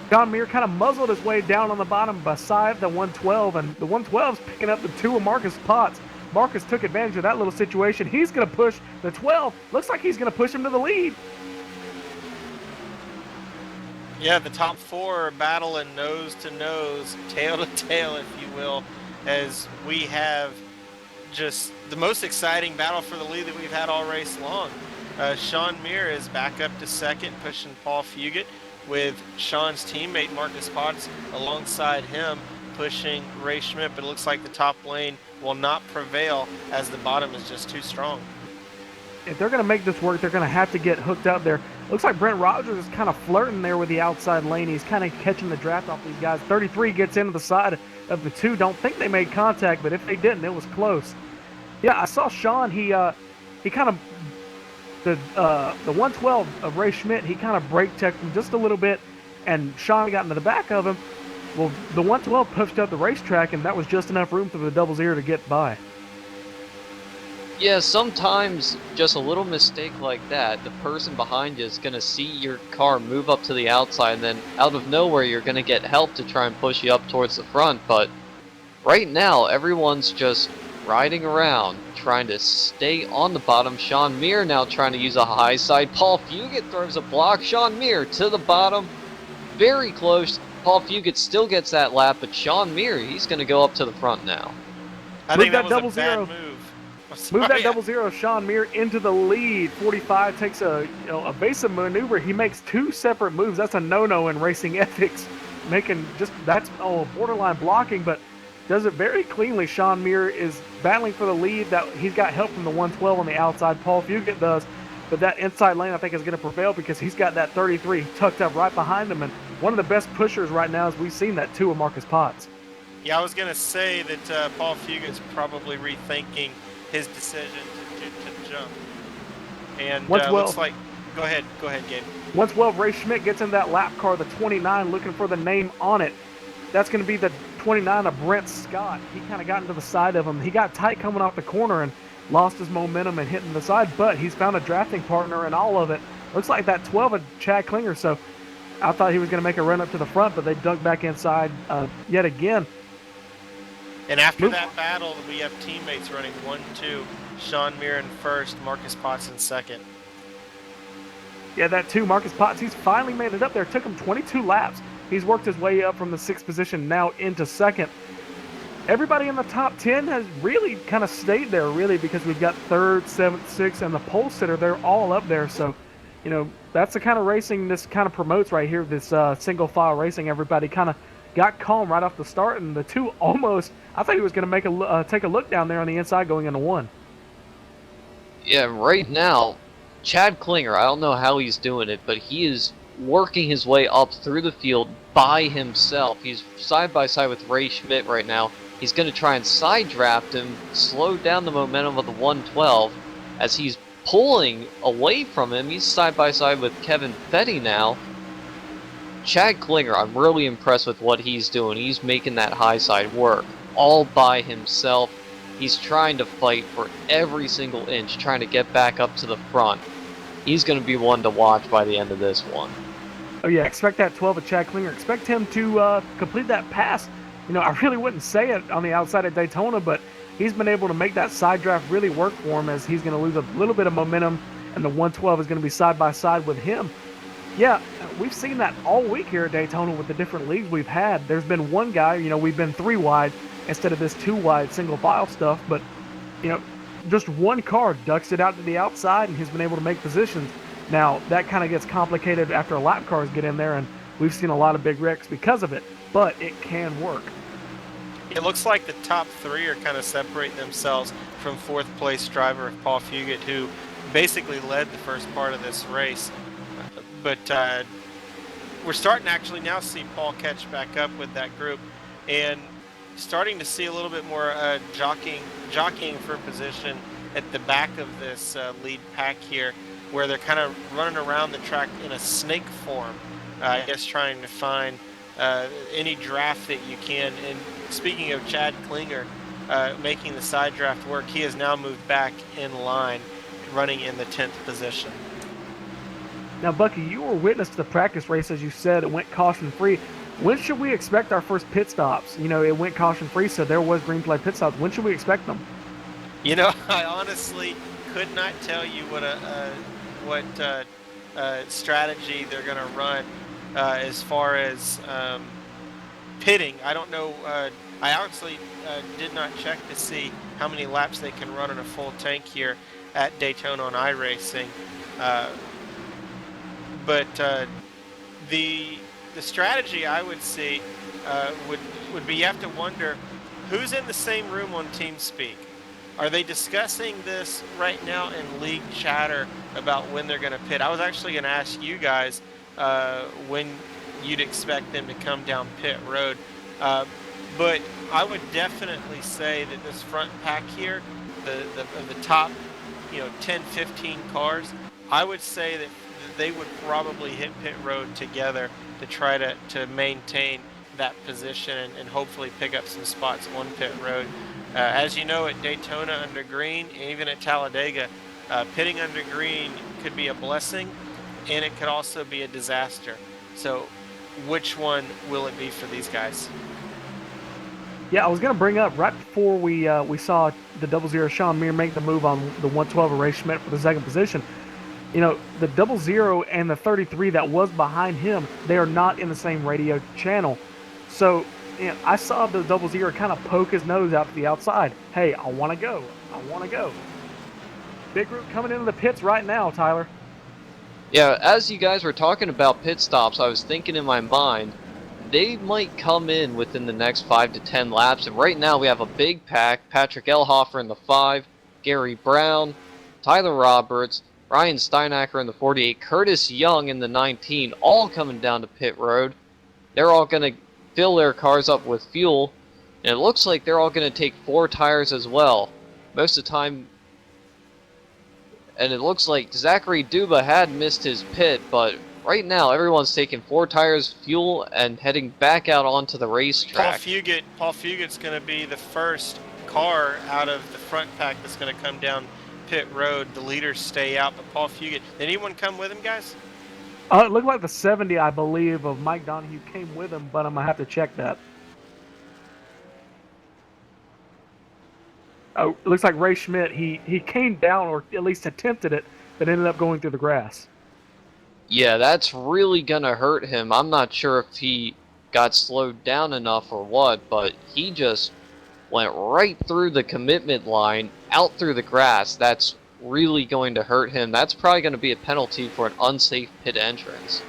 John Muir kind of muzzled his way down on the bottom beside the 112, and the 112's picking up the 2 of Marcus Potts. Marcus took advantage of that little situation. He's going to push the 12. Looks like he's going to push him to the lead. Yeah, the top 4 are battling nose to nose, tail to tail, if you will, as we have just the most exciting battle for the lead that we've had all race long. Sean Muir is back up to second, pushing Paul Fugit, with Sean's teammate Marcus Potts alongside him, pushing Ray Schmidt, but it looks like the top lane will not prevail as the bottom is just too strong. If they're going to make this work, they're going to have to get hooked up there. Looks like Brent Rogers is kind of flirting there with the outside lane. He's kind of catching the draft off these guys. 33 gets into the side of the 2. Don't think they made contact, but if they didn't, it was close. Yeah, I saw Sean. He kind of the 112 of Ray Schmidt. He kind of brake checked him just a little bit, and Sean got into the back of him. Well, the 112 pushed up the racetrack, and that was just enough room for the double zero to get by. Yeah, sometimes just a little mistake like that, the person behind you is going to see your car move up to the outside, and then out of nowhere you're going to get help to try and push you up towards the front. But right now, everyone's just riding around, trying to stay on the bottom. Sean Muir now trying to use a high side. Paul Fugit throws a block. Sean Muir to the bottom. Very close. Paul Fugit still gets that lap, but Sean Muir, he's going to go up to the front now. I think that was a bad move. Move that double zero, Sean Muir, into the lead. 45 takes a evasive maneuver. He makes 2 separate moves. That's a no-no in racing ethics. That's borderline blocking, but does it very cleanly. Sean Muir is battling for the lead. That he's got help from the 112 on the outside. Paul Fugit does, but that inside lane I think is going to prevail because he's got that 33 tucked up right behind him, and one of the best pushers right now as we've seen that 2 of Marcus Potts. Yeah, I was going to say that Paul Fugit's probably rethinking his decision to jump. And looks like, go ahead, Gabe. 112, Ray Schmidt gets in that lap car, the 29, looking for the name on it. That's going to be the 29 of Brent Scott. He kind of got into the side of him. He got tight coming off the corner and lost his momentum and hitting the side, but he's found a drafting partner in all of it. Looks like that 12 of Chad Klinger, so I thought he was going to make a run up to the front, but they dug back inside yet again. And after that battle, we have teammates running 1-2. Sean Muir in first, Marcus Potts in second. Yeah, that 2, Marcus Potts, he's finally made it up there. It took him 22 laps. He's worked his way up from the 6th position now into 2nd. Everybody in the top 10 has really kind of stayed there, really, because we've got 3rd, 7th, 6th, and the pole sitter. They're all up there. So, that's the kind of racing this kind of promotes right here, this single file racing. Everybody kind of got calm right off the start, and the 2 almost, I thought he was going to take a look down there on the inside going into 1. Yeah, right now, Chad Klinger, I don't know how he's doing it, but he is working his way up through the field by himself. He's side by side with Ray Schmidt right now. He's going to try and side draft him, slow down the momentum of the 112 as he's pulling away from him. He's side by side with Kevin Fetty now. Chad Klinger, I'm really impressed with what he's doing. He's making that high side work all by himself. He's trying to fight for every single inch, trying to get back up to the front. He's going to be one to watch by the end of this one. Oh yeah, expect that 12 of Chad Klinger. Expect him to complete that pass. You know, I really wouldn't say it on the outside of Daytona, but he's been able to make that side draft really work for him, as he's going to lose a little bit of momentum, and the 112 is going to be side by side with him. Yeah, we've seen that all week here at Daytona with the different leagues we've had. There's been one guy, you know, we've been 3 wide instead of this 2 wide single file stuff, but, you know, just one car ducks it out to the outside and he's been able to make positions. Now, that kind of gets complicated after lap cars get in there, and we've seen a lot of big wrecks because of it, but it can work. It looks like the top 3 are kind of separating themselves from 4th place driver Paul Fugit, who basically led the first part of this race. But we're starting to actually now see Paul catch back up with that group, and starting to see a little bit more jockeying for position at the back of this lead pack here, where they're kind of running around the track in a snake form, I guess, trying to find any draft that you can. And speaking of Chad Klinger making the side draft work, he has now moved back in line, running in the 10th position. Now, Bucky, you were witness to the practice race, as you said. It went caution-free. When should we expect our first pit stops? You know, it went caution-free, so there was green flag pit stops. When should we expect them? You know, I honestly could not tell you what strategy they're going to run as far as pitting. I don't know. I honestly did not check to see how many laps they can run on a full tank here at Daytona on iRacing. But the strategy I would see would be, you have to wonder who's in the same room on TeamSpeak. Are they discussing this right now in league chatter about when they're going to pit? I was actually going to ask you guys when you'd expect them to come down pit road. But I would definitely say that this front pack here, the top, 10, 15 cars, I would say that they would probably hit pit road together to try to maintain that position and hopefully pick up some spots on pit road. As you know, at Daytona under green, and even at Talladega, pitting under green could be a blessing, and it could also be a disaster. So which one will it be for these guys? Yeah, I was going to bring up, right before we saw the 00 Sean Mir make the move on the 112 of Ray Schmidt for the second position, the 00 and the 33 that was behind him, they are not in the same radio channel. So, I saw the 00 kind of poke his nose out to the outside. Hey, I want to go. I want to go. Big group coming into the pits right now, Tyler. Yeah, as you guys were talking about pit stops, I was thinking in my mind, they might come in within the next 5 to 10 laps. And right now we have a big pack. Patrick Elhofer in the 5, Gary Brown, Tyler Roberts, Ryan Steinacker in the 48, Curtis Young in the 19, all coming down to pit road. They're all going to fill their cars up with fuel, and it looks like they're all going to take 4 tires as well. Most of the time, and it looks like Zachary Duba had missed his pit, but right now everyone's taking 4 tires, fuel, and heading back out onto the racetrack. Paul Fugit's going to be the first car out of the front pack that's going to come down pit road. The leaders stay out, but Paul Fugit, did anyone come with him, guys? It looked like the 70, I believe, of Mike Donahue came with him, but I'm going to have to check that. Oh, it looks like Ray Schmidt, he came down, or at least attempted it, but ended up going through the grass. Yeah, that's really going to hurt him. I'm not sure if he got slowed down enough or what, but he just went right through the commitment line, out through the grass. That's really going to hurt him. That's probably going to be a penalty for an unsafe pit entrance.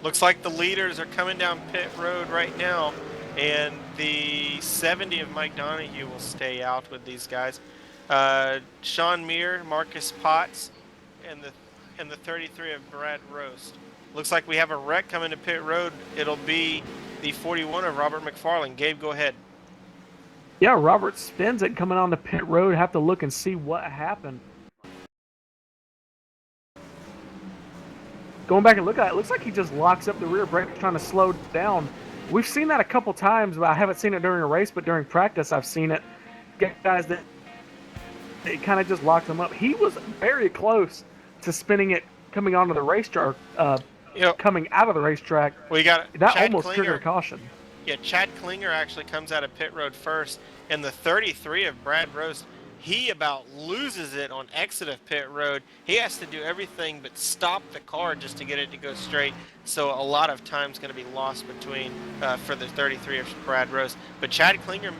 Looks like the leaders are coming down pit road right now, and the 70 of Mike Donahue will stay out with these guys. Sean Mir, Marcus Potts, and the 33 of Brad Roast. Looks like we have a wreck coming to pit road. It'll be the 41 of Robert McFarland. Gabe, go ahead. Yeah, Robert spins it coming on the pit road. Have to look and see what happened. Going back and look at it, it looks like he just locks up the rear brake trying to slow down. We've seen that a couple times, but I haven't seen it during a race, but during practice I've seen it. Guys that it kind of just locks them up. He was very close to spinning it coming onto the racetrack, You know, coming out of the racetrack, we got that Chad almost triggered a Klinger. caution. Yeah, Chad Klinger actually comes out of pit road first, and the 33 of Brad Roast, he about loses it on exit of pit road. He has to do everything but stop the car just to get it to go straight. So a lot of time's going to be lost between for the 33 of Brad Roast. But Chad Klinger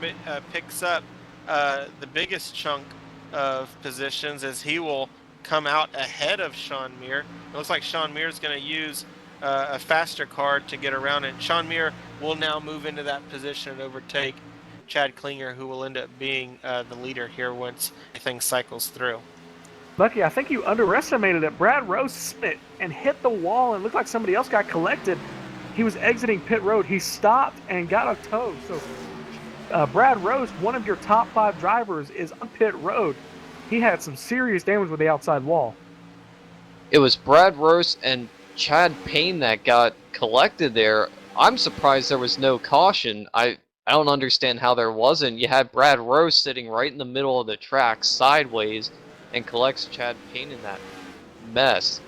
picks up the biggest chunk of positions as he will come out ahead of Sean Muir. It looks like Sean Muir is going to use a faster car to get around it. Sean Muir will now move into that position and overtake Chad Klinger, who will end up being the leader here once everything cycles through. Bucky, I think you underestimated it. Brad Rose spit and hit the wall and looked like somebody else got collected. He was exiting pit road. He stopped and got a tow. So Brad Rose, one of your top 5 drivers, is on pit road. He had some serious damage with the outside wall. It was Brad Roast and Chad Payne that got collected there. I'm surprised there was no caution. I don't understand how there wasn't. You had Brad Roast sitting right in the middle of the track sideways and collects Chad Payne in that mess.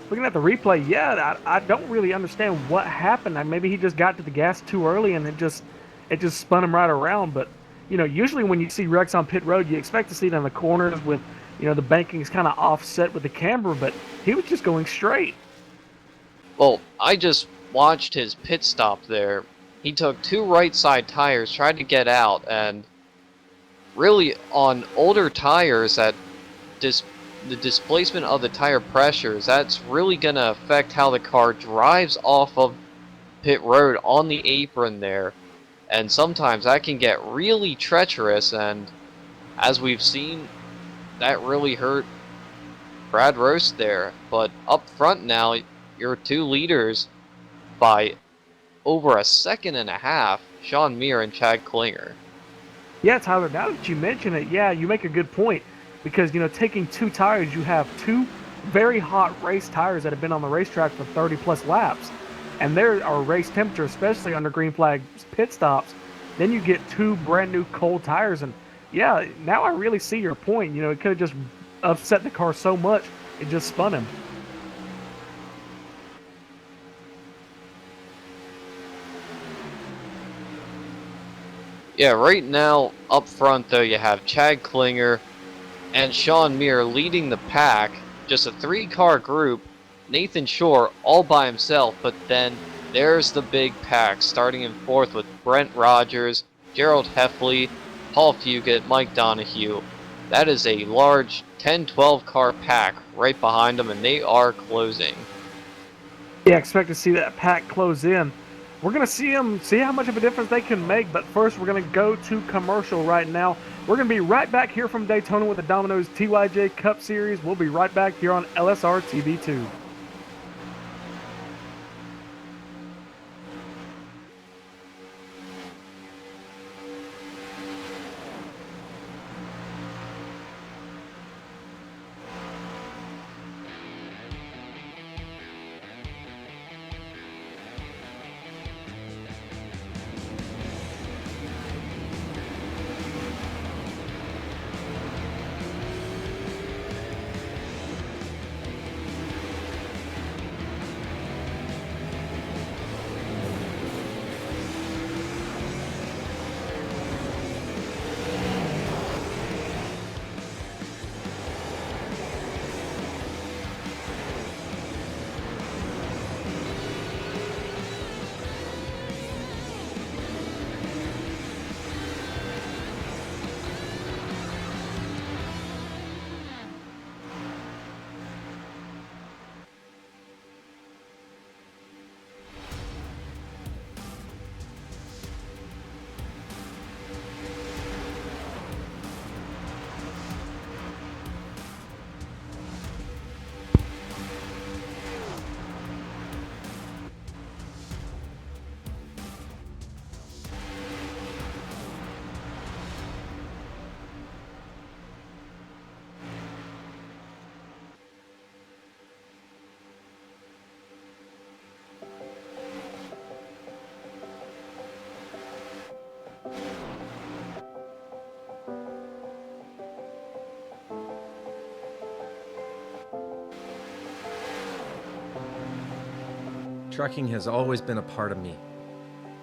Looking at the replay, yeah, I don't really understand what happened. Maybe he just got to the gas too early and it just spun him right around. But usually when you see wrecks on pit road, you expect to see it in the corners with the banking's kind of offset with the camber, but he was just going straight. Well, I just watched his pit stop there. He took 2 right side tires, tried to get out, and really on older tires, the displacement of the tire pressures, that's really going to affect how the car drives off of pit road on the apron there. And sometimes that can get really treacherous, and as we've seen, that really hurt Brad Roast there. But up front now, your 2 leaders by over a second and a half, Sean Muir and Chad Klinger. Yeah, Tyler, now that you mention it, yeah, you make a good point. Because, taking 2 tires, you have 2 very hot race tires that have been on the racetrack for 30-plus laps. And there are race temperature, especially under green flag pit stops. Then you get 2 brand new cold tires. And, yeah, now I really see your point. It could have just upset the car so much, it just spun him. Yeah, right now, up front, though, you have Chad Klinger and Sean Muir leading the pack. Just a 3-car group. Nathan Shore all by himself, but then there's the big pack, starting in 4th with Brent Rogers, Gerald Heffley, Paul Fugit, Mike Donahue. That is a large 10-12 car pack right behind them, and they are closing. Yeah, expect to see that pack close in. We're going to see how much of a difference they can make, but first we're going to go to commercial right now. We're going to be right back here from Daytona with the Domino's TYJ Cup Series. We'll be right back here on LSRTV 2. Trucking has always been a part of me.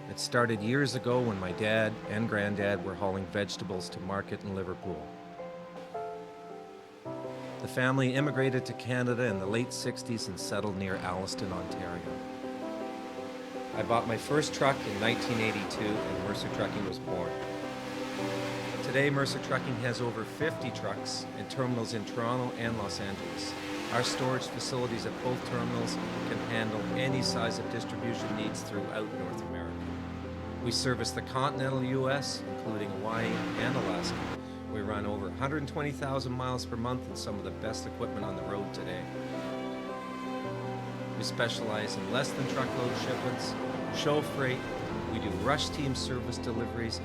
It started years ago when my dad and granddad were hauling vegetables to market in Liverpool. The family immigrated to Canada in the late 60s and settled near Alliston, Ontario. I bought my first truck in 1982 and Mercer Trucking was born. Today, Mercer Trucking has over 50 trucks and terminals in Toronto and Los Angeles. Our storage facilities at both terminals can handle any size of distribution needs throughout North America. We service the continental U.S., including Hawaii and Alaska. We run over 120,000 miles per month and some of the best equipment on the road today. We specialize in less than truckload shipments, show freight, we do rush team service deliveries.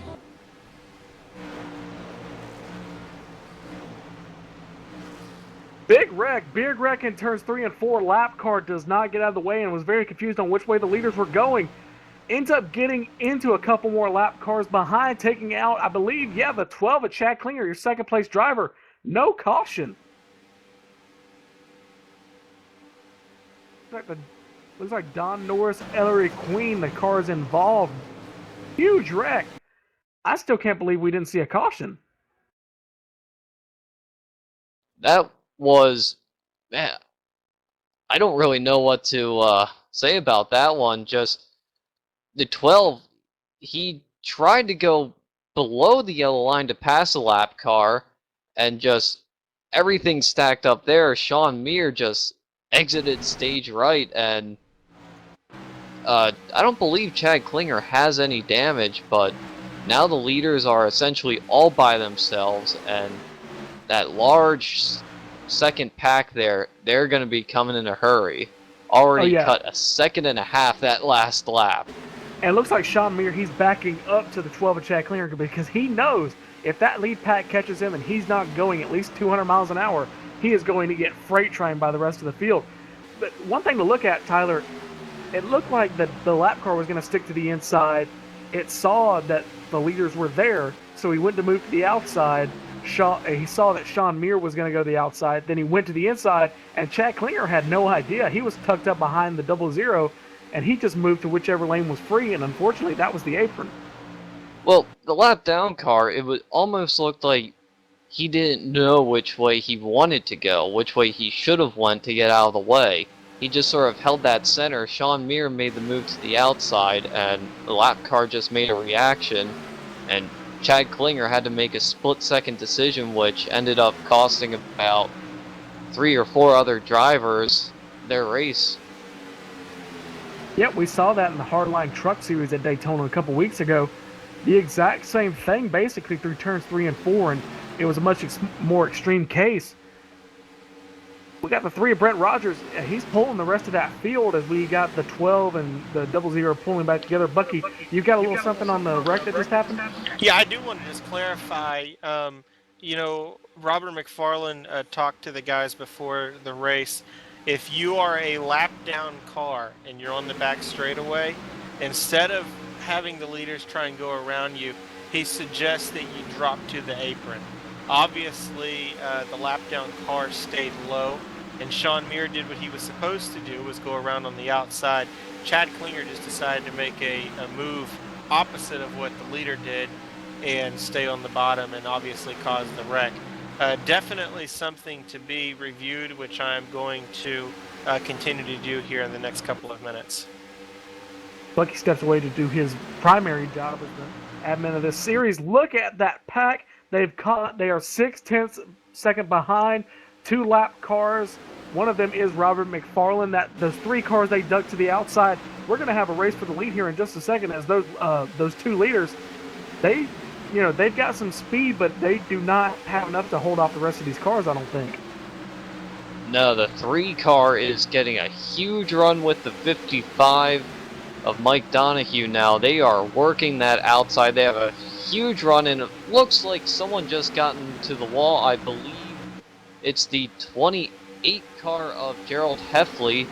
Big wreck in turns 3 and 4. Lap car does not get out of the way and was very confused on which way the leaders were going. Ends up getting into a couple more lap cars behind, taking out, I believe, the 12 of Chad Klinger, your second place driver. No caution. Looks like Don Norris, Ellery Queen, the cars involved. Huge wreck. I still can't believe we didn't see a caution. That was, man, I don't really know what to say about that one. Just the 12, he tried to go below the yellow line to pass a lap car, and just everything stacked up there. Sean Meir just exited stage right, and I don't believe Chad Klinger has any damage, but now the leaders are essentially all by themselves, and that large second pack there, they're going to be coming in a hurry. Already cut a second and a half that last lap. And it looks like Sean Meir, he's backing up to the 12 of Chad Klinger because he knows if that lead pack catches him and he's not going at least 200 miles an hour, he is going to get freight trained by the rest of the field. But one thing to look at, Tyler, it looked like the lap car was going to stick to the inside. It saw that the leaders were there, so he went to move to the outside. He saw that Sean Meir was going to go to the outside. Then he went to the inside, and Chad Klinger had no idea. He was tucked up behind the 00, and he just moved to whichever lane was free, and unfortunately, that was the apron. Well, the lap down car, almost looked like he didn't know which way he wanted to go, which way he should have went to get out of the way. He just sort of held that center. Sean Meir made the move to the outside, and the lap car just made a reaction, and Chad Klinger had to make a split-second decision, which ended up costing about 3 or 4 other drivers their race. Yep, we saw that in the Hardline Truck Series at Daytona a couple weeks ago. The exact same thing, basically, through turns 3 and 4, and it was a much more extreme case. We got the 3 of Brent Rogers. He's pulling the rest of that field as we got the 12 and the 00 pulling back together. Bucky, you got a little something on the wreck that just happened? Yeah, I do want to just clarify. Robert McFarland talked to the guys before the race. If you are a lap down car and you're on the back straightaway, instead of having the leaders try and go around you, he suggests that you drop to the apron. Obviously, the lap down car stayed low, and Sean Meir did what he was supposed to do, was go around on the outside. Chad Klinger just decided to make a move opposite of what the leader did and stay on the bottom, and obviously cause the wreck. Definitely something to be reviewed, which I'm going to continue to do here in the next couple of minutes. Bucky steps away to do his primary job as the admin of this series. Look at that pack. They are 6/10 second behind. 2 lap cars. One of them is Robert McFarland. Those 3 cars they ducked to the outside. We're going to have a race for the lead here in just a second, as those 2 leaders, they've got some speed, but they do not have enough to hold off the rest of these cars, I don't think. No, the 3 car is getting a huge run with the 55 of Mike Donahue now. They are working that outside. They have a huge run, and it looks like someone just got into the wall. I believe it's the 28 car of Gerald Heffley.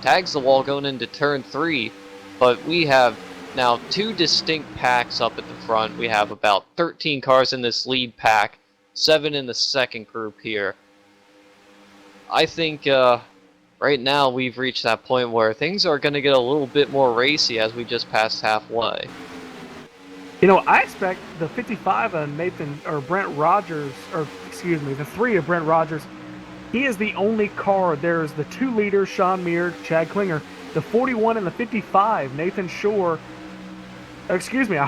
Tags the wall going into turn 3, but we have now 2 distinct packs up at the front. We have about 13 cars in this lead pack, 7 in the second group here. I think right now we've reached that point where things are going to get a little bit more racy as we just passed halfway. You know, I expect the 55 of Nathan or Brent Rogers, or excuse me, the 3 of Brent Rogers. He is the only car. There's the 2 leaders, Sean Muir, Chad Klinger, the 41 and the 55, Nathan Shore. Excuse me,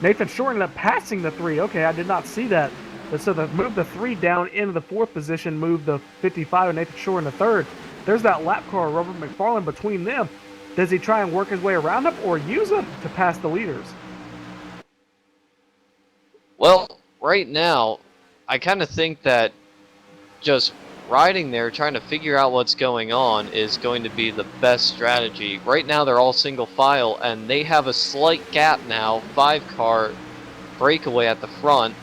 Nathan Shore ended up passing the 3. Okay, I did not see that. But so move the 3 down into the 4th position, move the 55 and Nathan Shore in the 3rd. There's that lap car, Robert McFarland, between them. Does he try and work his way around them or use them to pass the leaders? Well, right now, I kind of think that just riding there, trying to figure out what's going on is going to be the best strategy. Right now, they're all single file, and they have a slight gap now, 5-car breakaway at the front.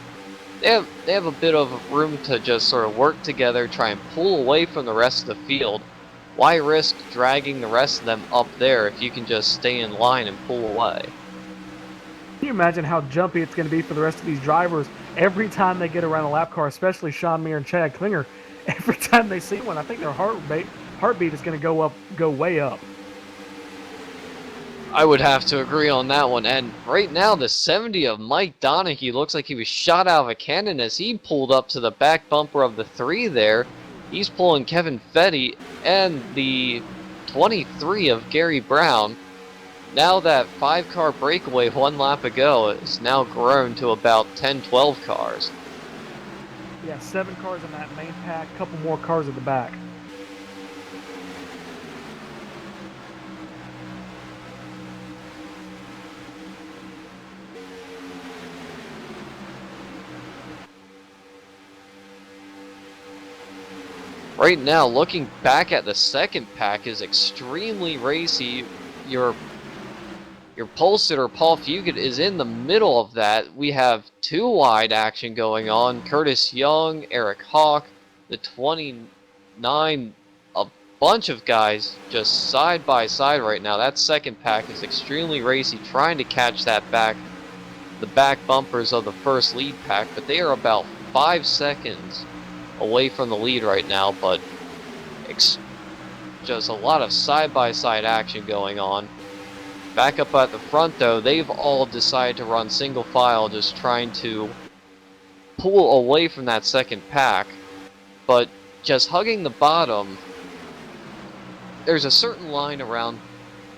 They have a bit of room to just sort of work together, try and pull away from the rest of the field. Why risk dragging the rest of them up there if you can just stay in line and pull away? Can you imagine how jumpy it's going to be for the rest of these drivers every time they get around a lap car, especially Sean Muir and Chad Klinger? Every time they see one, I think their heartbeat is going to go way up. I would have to agree on that one. And right now, the 70 of Mike Donahue looks like he was shot out of a cannon as he pulled up to the back bumper of the 3 there. He's pulling Kevin Fetty and the 23 of Gary Brown. Now that 5-car breakaway 1 lap ago is now grown to about 10-12 cars. Yeah, 7 cars in that main pack, a couple more cars at the back. Right now, looking back at the second pack is extremely racy. Your pole sitter, Paul Fugit, is in the middle of that. We have 2 wide action going on. Curtis Young, Eric Hawk, the 29, a bunch of guys just side by side right now. That second pack is extremely racy, trying to catch the back bumpers of the first lead pack, but they are about 5 seconds away from the lead right now, but just a lot of side-by-side action going on. Back up at the front, though, they've all decided to run single file, just trying to pull away from that second pack, but just hugging the bottom. There's a certain line around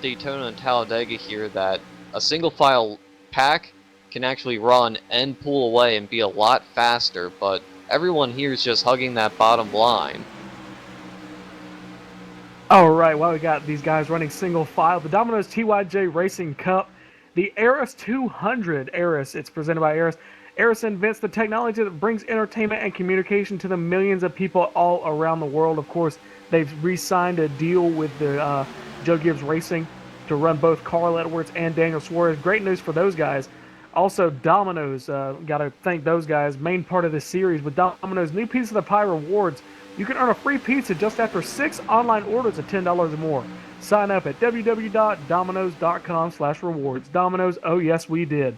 Daytona and Talladega here that a single file pack can actually run and pull away and be a lot faster, but everyone here is just hugging that bottom line. All right, well, we got these guys running single file. The Domino's TYJ Racing Cup, the Arris 200 Arris. It's presented by Arris. Arris invents the technology that brings entertainment and communication to the millions of people all around the world. Of course, they've re-signed a deal with the Joe Gibbs Racing to run both Carl Edwards and Daniel Suarez. Great news for those guys. Also, Domino's, got to thank those guys. Main part of this series with Domino's new Piece of the Pie rewards. You can earn a free pizza just after 6 online orders of $10 or more. Sign up at www.dominos.com/rewards. Domino's, oh yes, we did.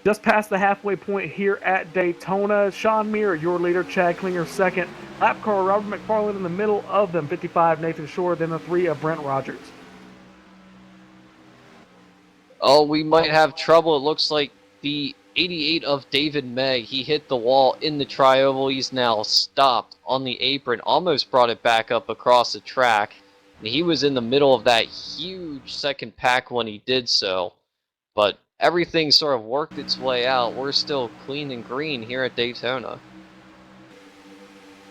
Just past the halfway point here at Daytona. Sean Muir, your leader. Chad Klinger, second. Lap car, Robert McFarland in the middle of them. 55, Nathan Shore. Then the 3 of Brent Rogers. Oh, we might have trouble. It looks like the 88 of David May. He hit the wall in the tri-oval. He's now stopped on the apron. Almost brought it back up across the track. And he was in the middle of that huge second pack when he did so. But everything sort of worked its way out. We're still clean and green here at Daytona.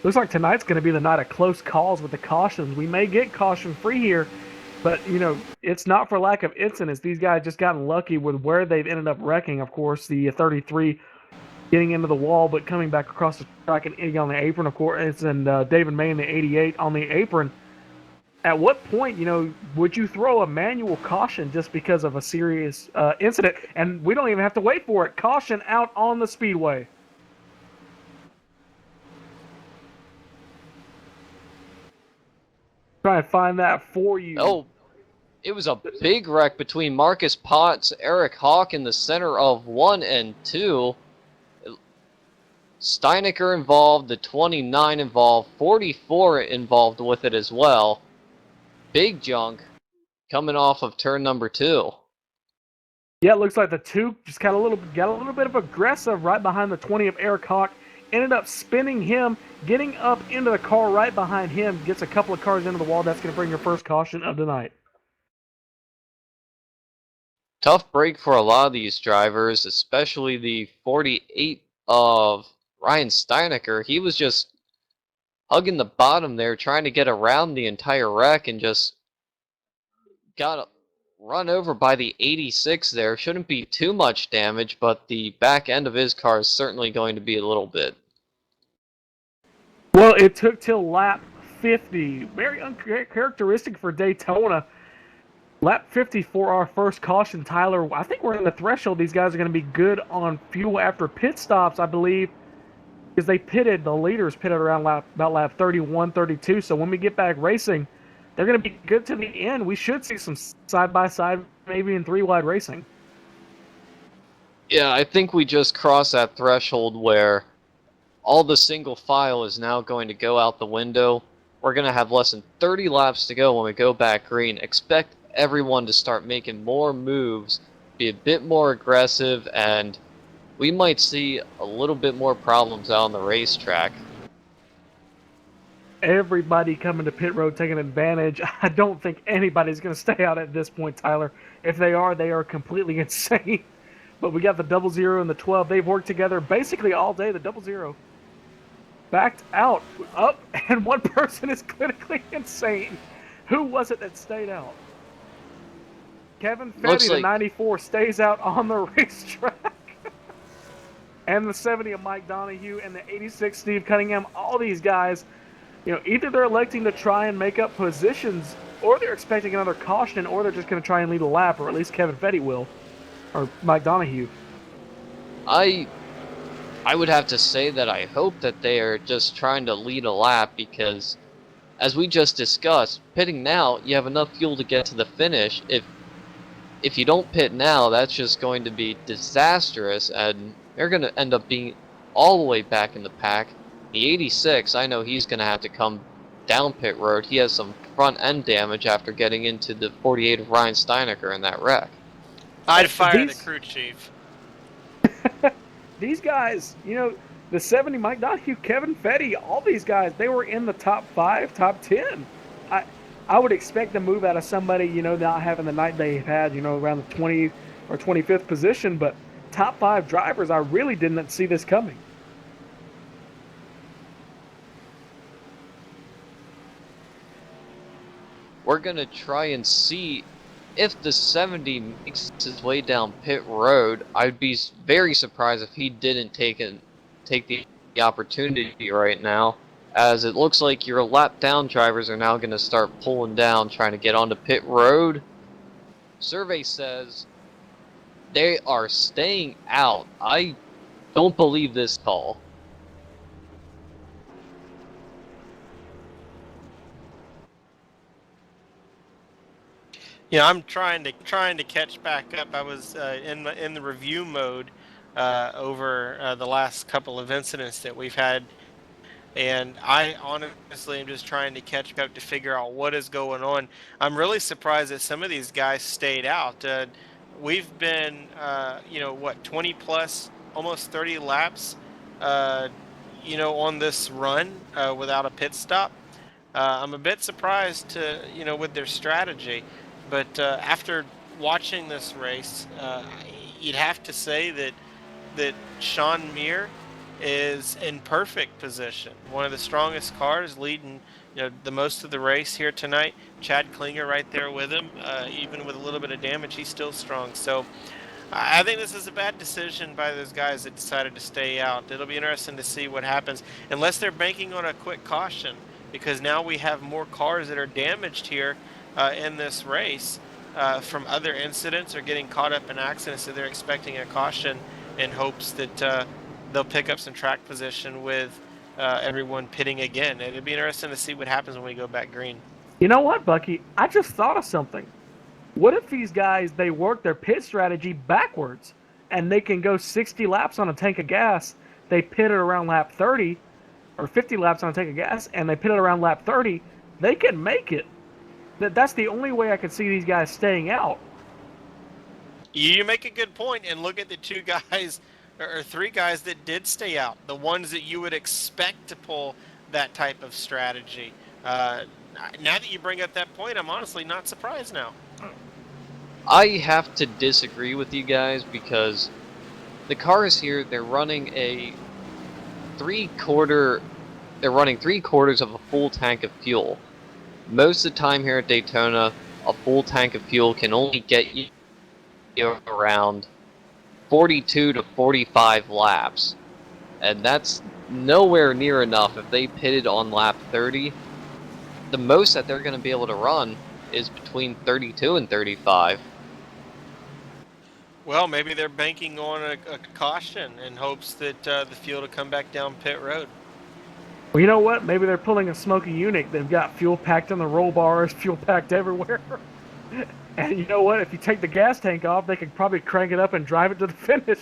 Looks like tonight's going to be the night of close calls with the cautions. We may get caution free here, but, you know, it's not for lack of incidents. These guys just gotten lucky with where they've ended up wrecking. Of course, the 33 getting into the wall, but coming back across the track and hitting on the apron, of course, and David May in the 88 on the apron. At what point, you know, would you throw a manual caution just because of a serious incident? And we don't even have to wait for it. Caution out on the speedway. Try to find that for you. Oh, it was a big wreck between Marcus Potts, Eric Hawk in the center of 1 and 2. Steinecker involved, the 29 involved, 44 involved with it as well. Big junk coming off of turn number 2. Yeah, it looks like the 2 just got a little bit of aggressive right behind the 20 of Eric Hawk. Ended up spinning him, getting up into the car right behind him, gets a couple of cars into the wall. That's going to bring your first caution of the night. Tough break for a lot of these drivers, especially the 48 of Ryan Steinecker. He was just hugging the bottom there, trying to get around the entire wreck, and just got run over by the 86 there. Shouldn't be too much damage, but the back end of his car is certainly going to be a little bit. Well, it took till lap 50. Very uncharacteristic for Daytona. Lap 50 for our first caution, Tyler. I think we're in the threshold. These guys are going to be good on fuel after pit stops, I believe, because the leaders pitted around about lap 31, 32. So when we get back racing, they're going to be good to the end. We should see some side-by-side, maybe in 3-wide racing. Yeah, I think we just crossed that threshold where all the single file is now going to go out the window. We're going to have less than 30 laps to go when we go back green. Expect everyone to start making more moves, be a bit more aggressive, and we might see a little bit more problems out on the racetrack. Everybody coming to pit road taking advantage. I don't think anybody's going to stay out at this point, Tyler. If they are completely insane. But we got the 00 and the 12. They've worked together basically all day. The 00 backed out, up, and one person is clinically insane. Who was it that stayed out? Kevin Fetty, the 94, stays out on the racetrack. And the 70 of Mike Donahue and the 86 Steve Cunningham, all these guys, either they're electing to try and make up positions, or they're expecting another caution, or they're just going to try and lead a lap, or at least Kevin Fetty will, or Mike Donahue. I would have to say that I hope that they are just trying to lead a lap, because as we just discussed, pitting now, you have enough fuel to get to the finish. If you don't pit now, that's just going to be disastrous, and they're going to end up being all the way back in the pack. The 86, I know he's going to have to come down pit road. He has some front end damage after getting into the 48 of Ryan Steinecker in that wreck. I'd fire the crew chief. These guys, the 70, Mike Donahue, Kevin Fetty, all these guys, they were in the top 5, top 10. I would expect to move out of somebody, not having the night they've had, around the 20 or 25th position, but top 5 drivers, I really didn't see this coming. We're going to try and see if the 70 makes his way down pit road. I'd be very surprised if he didn't take the opportunity right now, as it looks like your lap down drivers are now going to start pulling down, trying to get onto pit road. Survey says they are staying out. I don't believe this call. Yeah, I'm trying to catch back up. I was in the review mode over the last couple of incidents that we've had, and I honestly am just trying to catch up to figure out what is going on. I'm really surprised that some of these guys stayed out. We've been 20 plus, almost 30 laps, on this run without a pit stop. I'm a bit surprised with their strategy. But after watching this race, you'd have to say that Sean Mir is in perfect position. One of the strongest cars, leading the most of the race here tonight. Chad Klinger right there with him. Even with a little bit of damage, he's still strong. So I think this is a bad decision by those guys that decided to stay out. It'll be interesting to see what happens, unless they're banking on a quick caution, because now we have more cars that are damaged here in this race from other incidents or getting caught up in accidents, so they're expecting a caution in hopes that they'll pick up some track position with everyone pitting again. It'll be interesting to see what happens when we go back green. You know what, Bucky? I just thought of something. What if these guys, they work their pit strategy backwards, and they can go 60 laps on a tank of gas, they pitted around lap 30 or 50 laps on a tank of gas, and they pitted around lap 30, they can make it. That's the only way I could see these guys staying out. You make a good point, and look at the two guys or three guys that did stay out, the ones that you would expect to pull that type of strategy. Now that you bring up that point, I'm honestly not surprised now. I have to disagree with you guys because the cars here, they're running three-quarters of a full tank of fuel. Most of the time here at Daytona, a full tank of fuel can only get you around 42 to 45 laps. And that's nowhere near enough. If they pitted on lap 30, the most that they're going to be able to run is between 32 and 35. Well, maybe they're banking on a caution in hopes that the fuel to come back down pit road. Well, you know what? Maybe they're pulling a Smoky Unit. They've got fuel packed in the roll bars, fuel packed everywhere. And you know what? If you take the gas tank off, they could probably crank it up and drive it to the finish.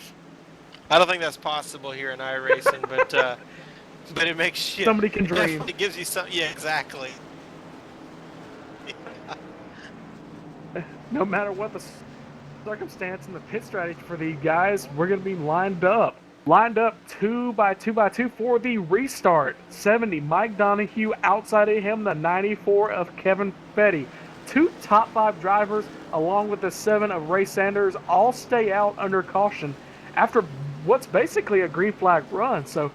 I don't think that's possible here in iRacing, but it makes you... Somebody can dream. It gives you some... Yeah, exactly. No matter what the circumstance and the pit strategy for these guys, we're going to be lined up 2 by 2 by 2 for the restart. 70, Mike Donahue. Outside of him, the 94 of Kevin Fetty. 2 top 5 drivers, along with the 7 of Ray Sanders, all stay out under caution after what's basically a green flag run. So,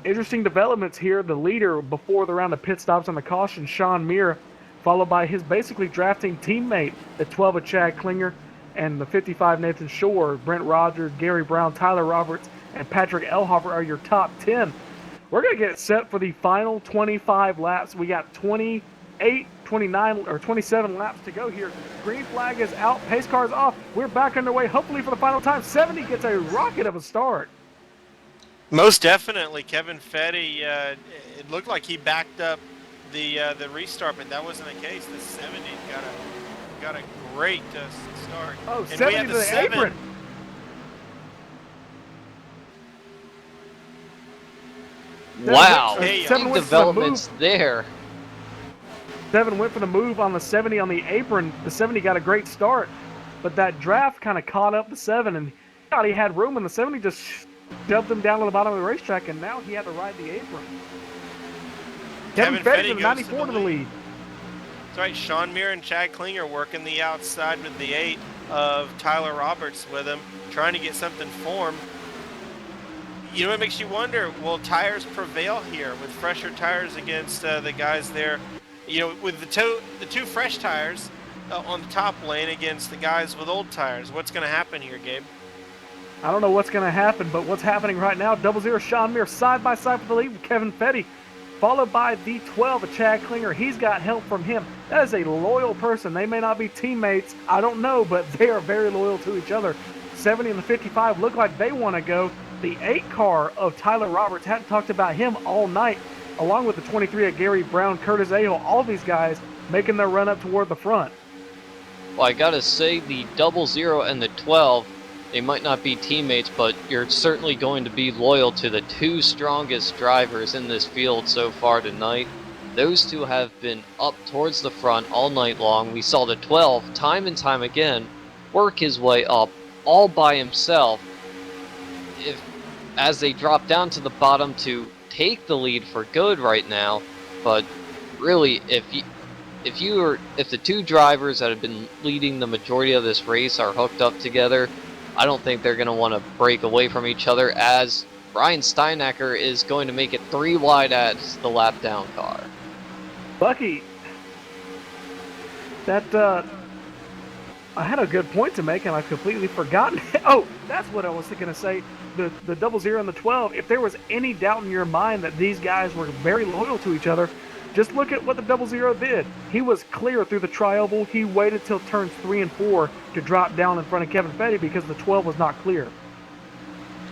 interesting developments here. The leader before the round of pit stops on the caution, Sean Muir, followed by his basically drafting teammate, the 12 of Chad Klinger, and the 55 Nathan Shore. Brent Rogers, Gary Brown, Tyler Roberts, and Patrick Elhofer are your top 10. We're going to get set for the final 25 laps. We got 28, 29, or 27 laps to go here. Green flag is out, pace car is off. We're back underway, hopefully for the final time. 70 gets a rocket of a start. Most definitely, Kevin Fetty, it looked like he backed up the restart, but that wasn't the case. The 70 got a great start. Oh, and 70 we had to the apron. Wow, Hey, big 7 went for the developments move. there. 7 went for the move on the 70 on the apron. The 70 got a great start, but that draft kind of caught up the 7, and he thought he had room, and the 70 just shoved him down to the bottom of the racetrack, and now he had to ride the apron. Kevin Fetty with the 94 to the lead. That's right. Sean Muir and Chad Klinger working the outside with the 8 of Tyler Roberts with him, trying to get something formed. You know what makes you wonder, will tires prevail here with fresher tires against the guys there? You know, with the two fresh tires on the top lane against the guys with old tires. What's going to happen here, Gabe? I don't know what's going to happen, but what's happening right now, 00 Sean Muir side by side with the lead with Kevin Fetty, followed by the 12 of Chad Klinger. He's got help from him. That is a loyal person. They may not be teammates, I don't know, but they are very loyal to each other. 70 and the 55 look like they want to go. The 8 car of Tyler Roberts, hadn't talked about him all night, along with the 23 of Gary Brown, Curtis Aho, all these guys making their run up toward the front. Well, I gotta say, the 00 and the 12, they might not be teammates, but you're certainly going to be loyal to the 2 strongest drivers in this field so far tonight. Those 2 have been up towards the front all night long. We saw the 12, time and time again, work his way up all by himself. As they drop down to the bottom to take the lead for good right now, but really, if the 2 drivers that have been leading the majority of this race are hooked up together, I don't think they're going to want to break away from each other, as Ryan Steinacker is going to make it 3 wide as the lap down car. Bucky, that I had a good point to make and I've completely forgotten. Oh, that's what I was going to say. The 00 and the 12, if there was any doubt in your mind that these guys were very loyal to each other, just look at what the 00 did. He was clear through the tri-oval. He waited till turns 3 and 4 to drop down in front of Kevin Fetty because the 12 was not clear.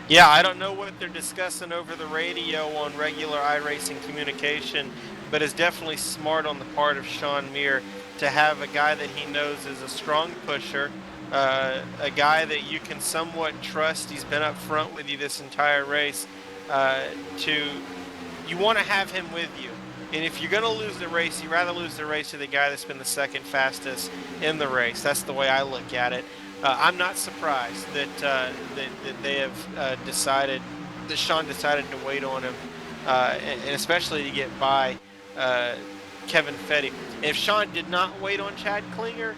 Yeah, I don't know what they're discussing over the radio on regular iRacing communication, but it's definitely smart on the part of Sean Muir to have a guy that he knows is a strong pusher, a guy that you can somewhat trust. He's been up front with you this entire race. you want to have him with you. And if you're going to lose the race, you'd rather lose the race to the guy that's been the second fastest in the race. That's the way I look at it. I'm not surprised that they have decided, that Sean decided to wait on him, and especially to get by Kevin Fetty. If Sean did not wait on Chad Klinger,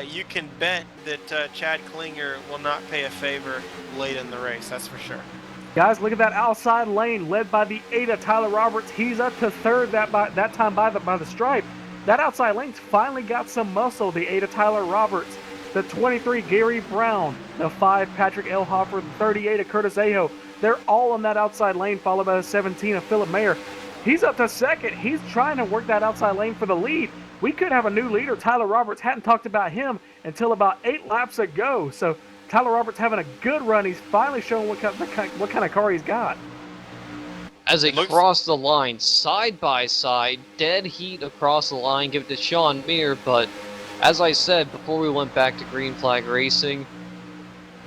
you can bet that Chad Klinger will not pay a favor late in the race. That's for sure. Guys, look at that outside lane led by the 8 of Tyler Roberts. He's up to third that time by the stripe. That outside lane's finally got some muscle. The 8 of Tyler Roberts, the 23 Gary Brown, the 5 Patrick Elhofer, the 38 of Curtis Aho. They're all on that outside lane, followed by the 17 of Philip Mayer. He's up to second. He's trying to work that outside lane for the lead. We could have a new leader. Tyler Roberts hadn't talked about him until about 8 laps ago. So Tyler Roberts having a good run. He's finally showing what kind of car he's got. As they cross the line, side by side, dead heat across the line, give it to Sean Mir, but as I said before we went back to green flag racing,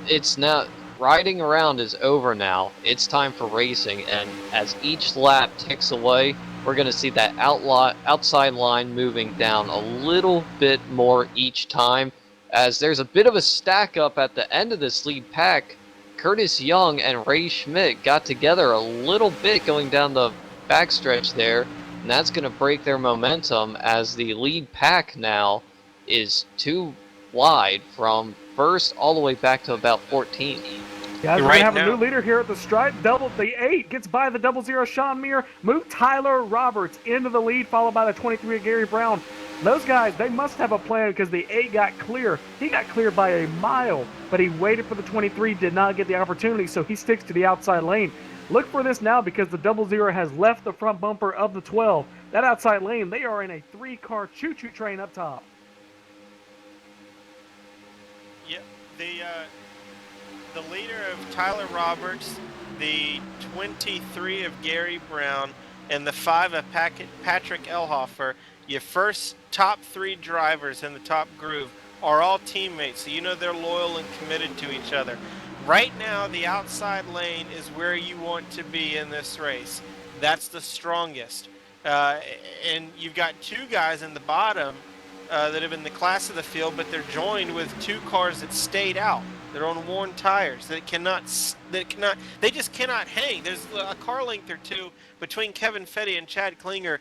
it's now, riding around is over now. It's time for racing, and as each lap ticks away, we're going to see that outside line moving down a little bit more each time, as there's a bit of a stack up at the end of this lead pack. Curtis Young and Ray Schmidt got together a little bit going down the backstretch there, and that's going to break their momentum as the lead pack now is too wide from first all the way back to about 14. Guys, we're going to have a new leader here at the stripe. The 8 gets by the 00 Sean Mir, move Tyler Roberts into the lead, followed by the 23 Gary Brown. Those guys, they must have a plan because the 8 got clear. He got clear by a mile, but he waited for the 23, did not get the opportunity, so he sticks to the outside lane. Look for this now because the 00 has left the front bumper of the 12. That outside lane, they are in a 3-car choo-choo train up top. Yep, the leader of Tyler Roberts, the 23 of Gary Brown, and the 5 of Patrick Elhofer, your first top 3 drivers in the top groove, are all teammates, so you know they're loyal and committed to each other. Right now, the outside lane is where you want to be in this race. That's the strongest. And you've got 2 guys in the bottom that have been the class of the field, but they're joined with 2 cars that stayed out. They're on worn tires they just cannot hang. There's a car length or 2 between Kevin Fetty and Chad Klinger.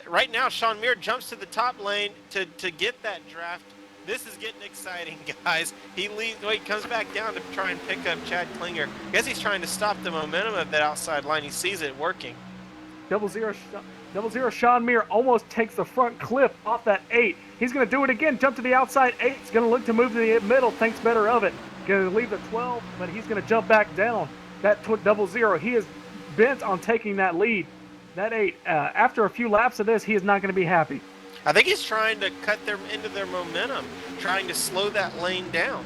Right now, Sean Mir jumps to the top lane to get that draft. This is getting exciting, guys. He comes back down to try and pick up Chad Klinger. I guess he's trying to stop the momentum of that outside line. He sees it working. 00 Sean Mir almost takes the front clip off that 8. He's going to do it again, jump to the outside 8. He's going to look to move to the middle, thinks better of it. Going to leave the 12, but he's going to jump back down. That 00, he is bent on taking that lead. That 8, after a few laps of this, he is not going to be happy. I think he's trying to cut them into their momentum, trying to slow that lane down.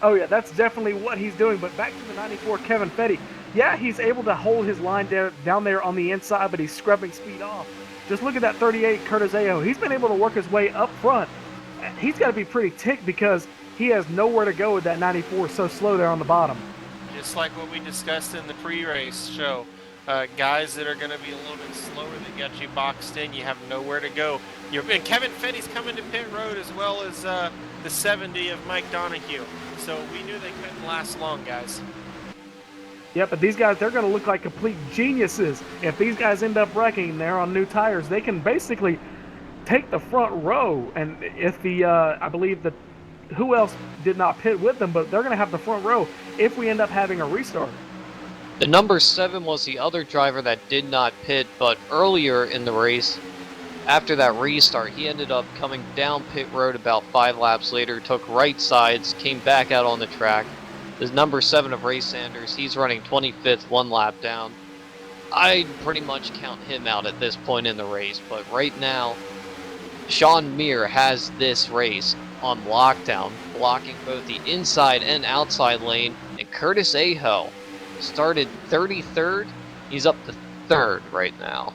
Oh, yeah, that's definitely what he's doing. But back to the 94 Kevin Fetty. Yeah, he's able to hold his line down there on the inside, but he's scrubbing speed off. Just look at that 38 Curtis Aho. He's been able to work his way up front. He's got to be pretty ticked because he has nowhere to go with that 94 so slow there on the bottom. Just like what we discussed in the pre-race show. Guys that are going to be a little bit slower that got you boxed in, you have nowhere to go. And Kevin Fetty's coming to pit road as well as the 70 of Mike Donahue. So we knew they couldn't last long, guys. Yeah, but these guys, they're going to look like complete geniuses. If these guys end up wrecking, they're on new tires, they can basically take the front row. And if I believe that, who else did not pit with them, but they're going to have the front row if we end up having a restart. The number 7 was the other driver that did not pit, but earlier in the race, after that restart, he ended up coming down pit road about 5 laps later, took right sides, came back out on the track. The number 7 of Ray Sanders, he's running 25th, 1 lap down. I'd pretty much count him out at this point in the race, but right now, Sean Mir has this race on lockdown, blocking both the inside and outside lane, and Curtis Aho started 33rd. He's up to 3rd right now.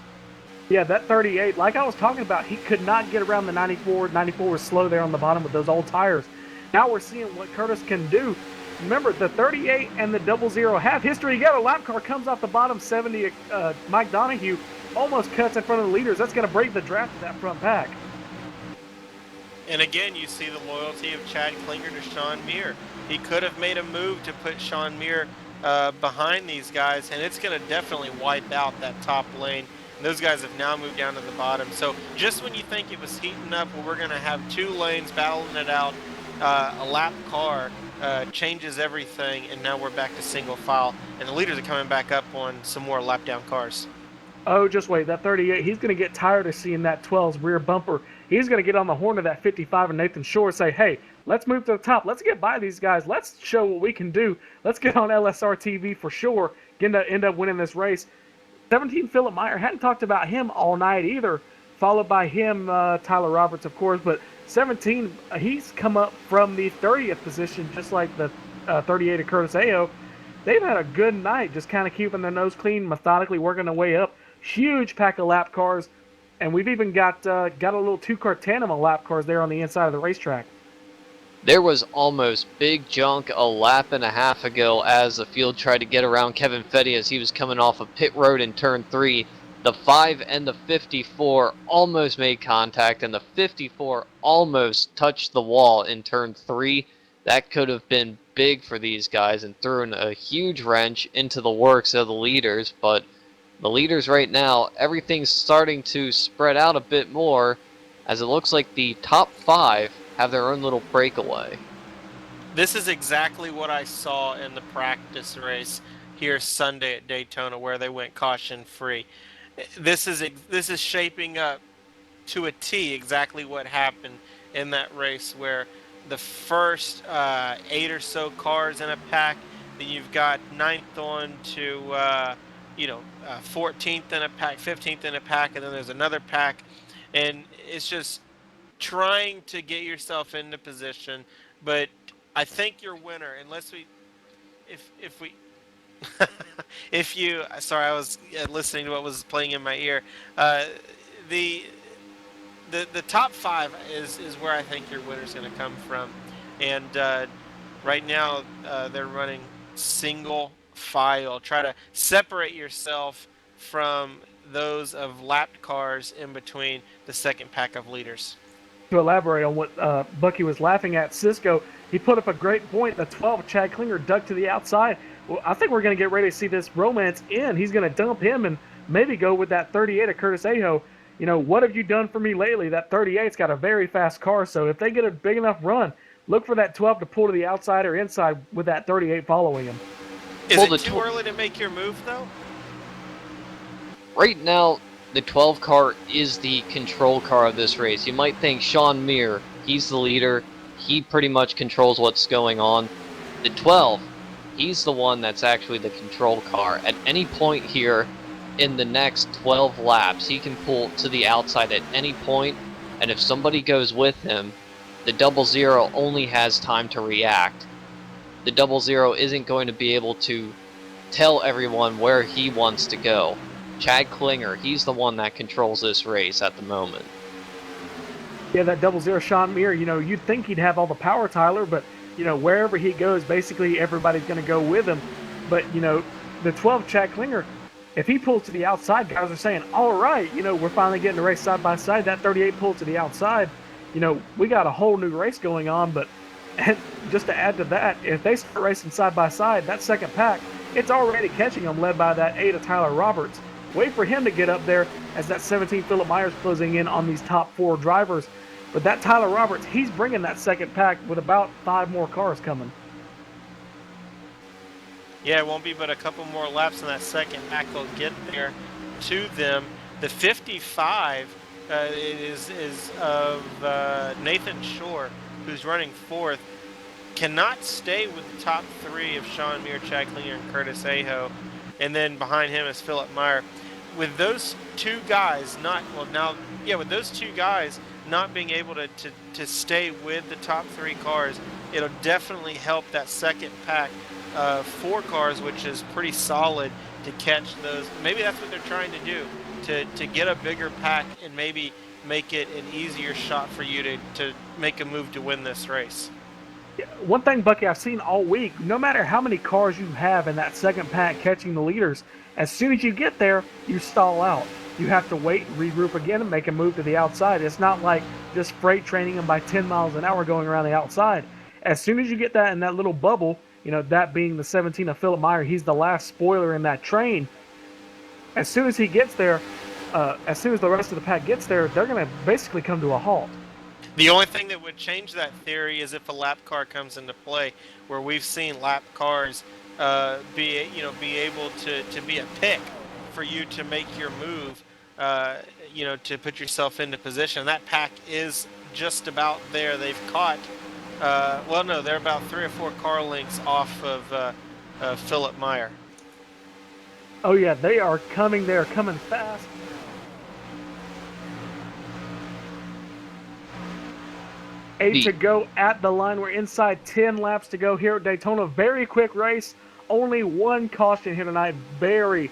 Yeah, that 38, like I was talking about, he could not get around the 94. 94 was slow there on the bottom with those old tires. Now we're seeing what Curtis can do. remember the 38 and the 00 have history together. Lap car comes off the bottom 70. Mike Donahue almost cuts in front of the leaders. That's going to break the draft of that front pack. And again, you see the loyalty of Chad Klinger to Sean Muir. He could have made a move to put Sean Muir behind these guys, and it's going to definitely wipe out that top lane. And those guys have now moved down to the bottom. So just when you think it was heating up, well, we're going to have 2 lanes battling it out, a lap car changes everything, and now we're back to single file. And the leaders are coming back up on some more lap down cars. Oh, just wait. That 38, he's going to get tired of seeing that 12's rear bumper. He's going to get on the horn of that 55 and Nathan Shore and say, hey, let's move to the top. Let's get by these guys. Let's show what we can do. Let's get on LSRTV for sure. End up winning this race. 17, Philip Meyer. Hadn't talked about him all night either. Followed by him, Tyler Roberts, of course. But 17, he's come up from the 30th position, just like the 38 of Curtis Ayo. They've had a good night, just kind of keeping their nose clean, methodically working their way up. Huge pack of lap cars, and we've even got a little 2-car tandem of lap cars there on the inside of the racetrack. There was almost big junk a lap and a half ago as the field tried to get around Kevin Fetty as he was coming off of pit road in turn 3. The 5 and the 54 almost made contact, and the 54 almost touched the wall in turn 3. That could have been big for these guys and threw in a huge wrench into the works of the leaders, but the leaders right now, everything's starting to spread out a bit more as it looks like the top 5 have their own little breakaway. This is exactly what I saw in the practice race here Sunday at Daytona, where they went caution free. This is shaping up to a T exactly what happened in that race, where the first 8 or so cars in a pack, then you've got 9th on to 14th in a pack, 15th in a pack, and then there's another pack, and it's just trying to get yourself into position. But I think your winner, unless we, if we, if you, sorry, I was listening to what was playing in my ear. The top 5 is where I think your winner's going to come from, and right now they're running single file. Try to separate yourself from those of lapped cars in between the second pack of leaders. To elaborate on what Bucky was laughing at, Cisco, he put up a great point. The 12, Chad Klinger, ducked to the outside. Well, I think we're going to get ready to see this romance in. He's going to dump him and maybe go with that 38 of Curtis Ayo. You know, what have you done for me lately? That 38's got a very fast car, so if they get a big enough run, look for that 12 to pull to the outside or inside with that 38 following him. Is it too early to make your move, though? Right now, the 12 car is the control car of this race. You might think Sean Muir, he's the leader. He pretty much controls what's going on. The 12, he's the one that's actually the control car. At any point here in the next 12 laps, he can pull to the outside at any point, and if somebody goes with him, the 00 only has time to react. The 00 isn't going to be able to tell everyone where he wants to go. Chad Klinger, he's the one that controls this race at the moment. Yeah, that 00 Sean Muir, you know, you'd think he'd have all the power, Tyler, but, you know, wherever he goes, basically everybody's going to go with him. But, you know, the 12 Chad Klinger, if he pulls to the outside, guys are saying, all right, you know, we're finally getting a race side by side. That 38 pulls to the outside. You know, we got a whole new race going on, but and just to add to that, if they start racing side by side, that second pack, it's already catching them, led by that 8 of Tyler Roberts. Wait for him to get up there as that 17 Philip Myers closing in on these top 4 drivers. But that Tyler Roberts, he's bringing that second pack with about 5 more cars coming. Yeah, it won't be but a couple more laps in that second pack. They'll get there to them. The 55 is of Nathan Shore, who's running 4th. Cannot stay with the top 3 of Sean Muir, Chad Klinger, and Curtis Ayo. And then behind him is Philip Meyer. With those 2 guys with those 2 guys not being able to stay with the top 3 cars, it'll definitely help that second pack of 4 cars, which is pretty solid, to catch those. Maybe that's what they're trying to do, to get a bigger pack and maybe make it an easier shot for you to make a move to win this race. One thing, Bucky, I've seen all week, no matter how many cars you have in that second pack catching the leaders, as soon as you get there, you stall out. You have to wait and regroup again and make a move to the outside. It's not like just freight training them by 10 miles an hour going around the outside. As soon as you get that in that little bubble, that being the 17 of Philip Meyer, he's the last spoiler in that train. As soon as he gets there, as soon as the rest of the pack gets there, they're going to basically come to a halt. The only thing that would change that theory is if a lap car comes into play, where we've seen lap cars be able to be a pick for you to make your move, to put yourself into position. That pack is just about there. They've caught, they're about 3 or 4 car lengths off of Philip Meyer. Oh yeah, they are coming. They're coming fast. Eight to go at the line. We're inside 10 laps to go here at Daytona. Very quick race. Only one caution here tonight. Very,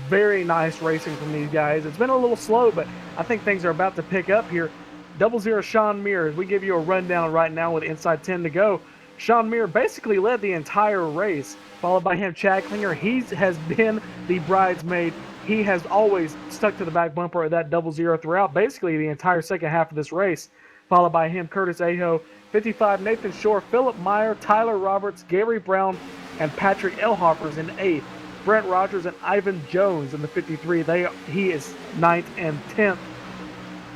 very nice racing from these guys. It's been a little slow, but I think things are about to pick up here. 00 Sean Muir, as we give you a rundown right now with inside 10 to go. Sean Muir basically led the entire race, followed by him, Chad Klinger. He has been the bridesmaid. He has always stuck to the back bumper of that 00 throughout basically the entire second half of this race. Followed by him, Curtis Aho, 55, Nathan Shore, Philip Meyer, Tyler Roberts, Gary Brown, and Patrick Elhoffers in 8th. Brent Rogers and Ivan Jones in the 53. He is 9th and 10th.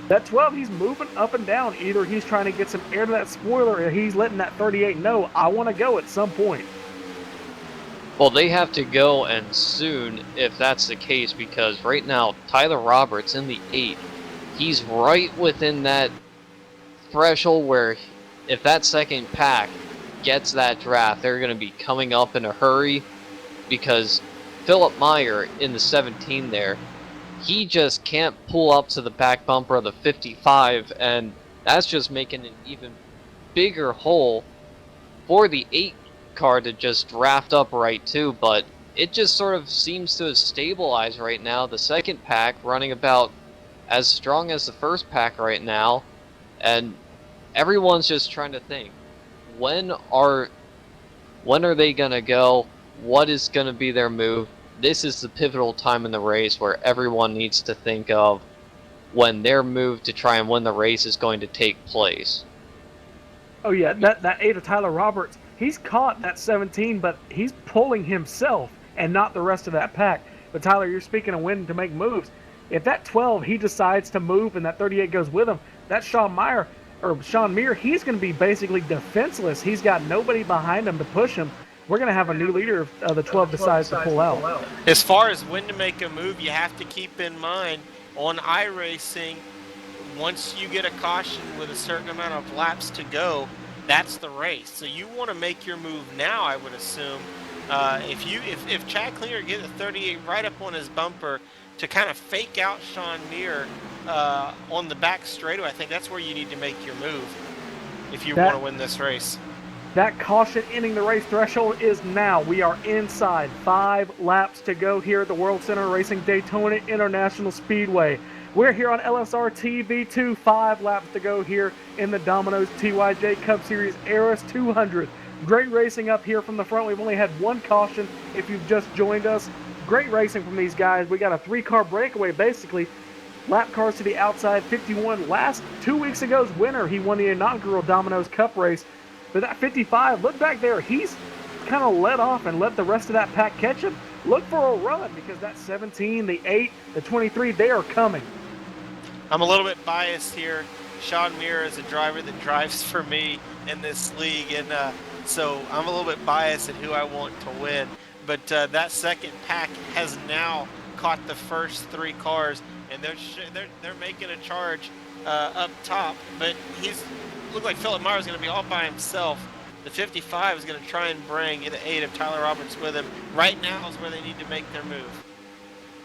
That 12, he's moving up and down. Either he's trying to get some air to that spoiler, or he's letting that 38 know, I want to go at some point. Well, they have to go, and soon, if that's the case, because right now, Tyler Roberts in the 8, he's right within that threshold where if that second pack gets that draft, they're going to be coming up in a hurry, because Philip Meyer in the 17 there, he just can't pull up to the back bumper of the 55, and that's just making an even bigger hole for the 8 car to just draft up right too. But it just sort of seems to have stabilized right now. The second pack running about as strong as the first pack right now, and everyone's just trying to think, when are they gonna go? What is gonna be their move? This is the pivotal time in the race where everyone needs to think of when their move to try and win the race is going to take place. Oh yeah, that 8 of Tyler Roberts, he's caught that 17, but he's pulling himself and not the rest of that pack. But Tyler, you're speaking of when to make moves. If that 12, he decides to move and that 38 goes with him, that Sean Muir, he's going to be basically defenseless. He's got nobody behind him to push him. We're going to have a new leader if the 12 decides to pull out. As far as when to make a move, you have to keep in mind on iRacing, once you get a caution with a certain amount of laps to go, that's the race. So you want to make your move now, I would assume. If Chad Klinger gets a 38 right up on his bumper to kind of fake out Sean Muir on the back straightaway, I think that's where you need to make your move if you want to win this race. That caution ending the race threshold is now. We are inside 5 laps to go here at the World Center Racing Daytona International Speedway. We're here on LSRTV 2, 5 laps to go here in the Domino's TYJ Cup Series Arris 200. Great racing up here from the front. We've only had 1 caution if you've just joined us. Great racing from these guys. We got a 3-car breakaway basically. Lap cars to the outside, 51. Last 2 weeks ago's winner, he won the inaugural Domino's Cup race. But that 55, look back there, he's kind of let off and let the rest of that pack catch him. Look for a run because that 17, the 8, the 23, they are coming. I'm a little bit biased here. Sean Muir is a driver that drives for me in this league, and so I'm a little bit biased at who I want to win. But that second pack has now caught the first 3 cars, and they're making a charge up top. But look like Philip Meyer is going to be all by himself. The 55 is going to try and bring the 8 of Tyler Roberts with him. Right now is where they need to make their move.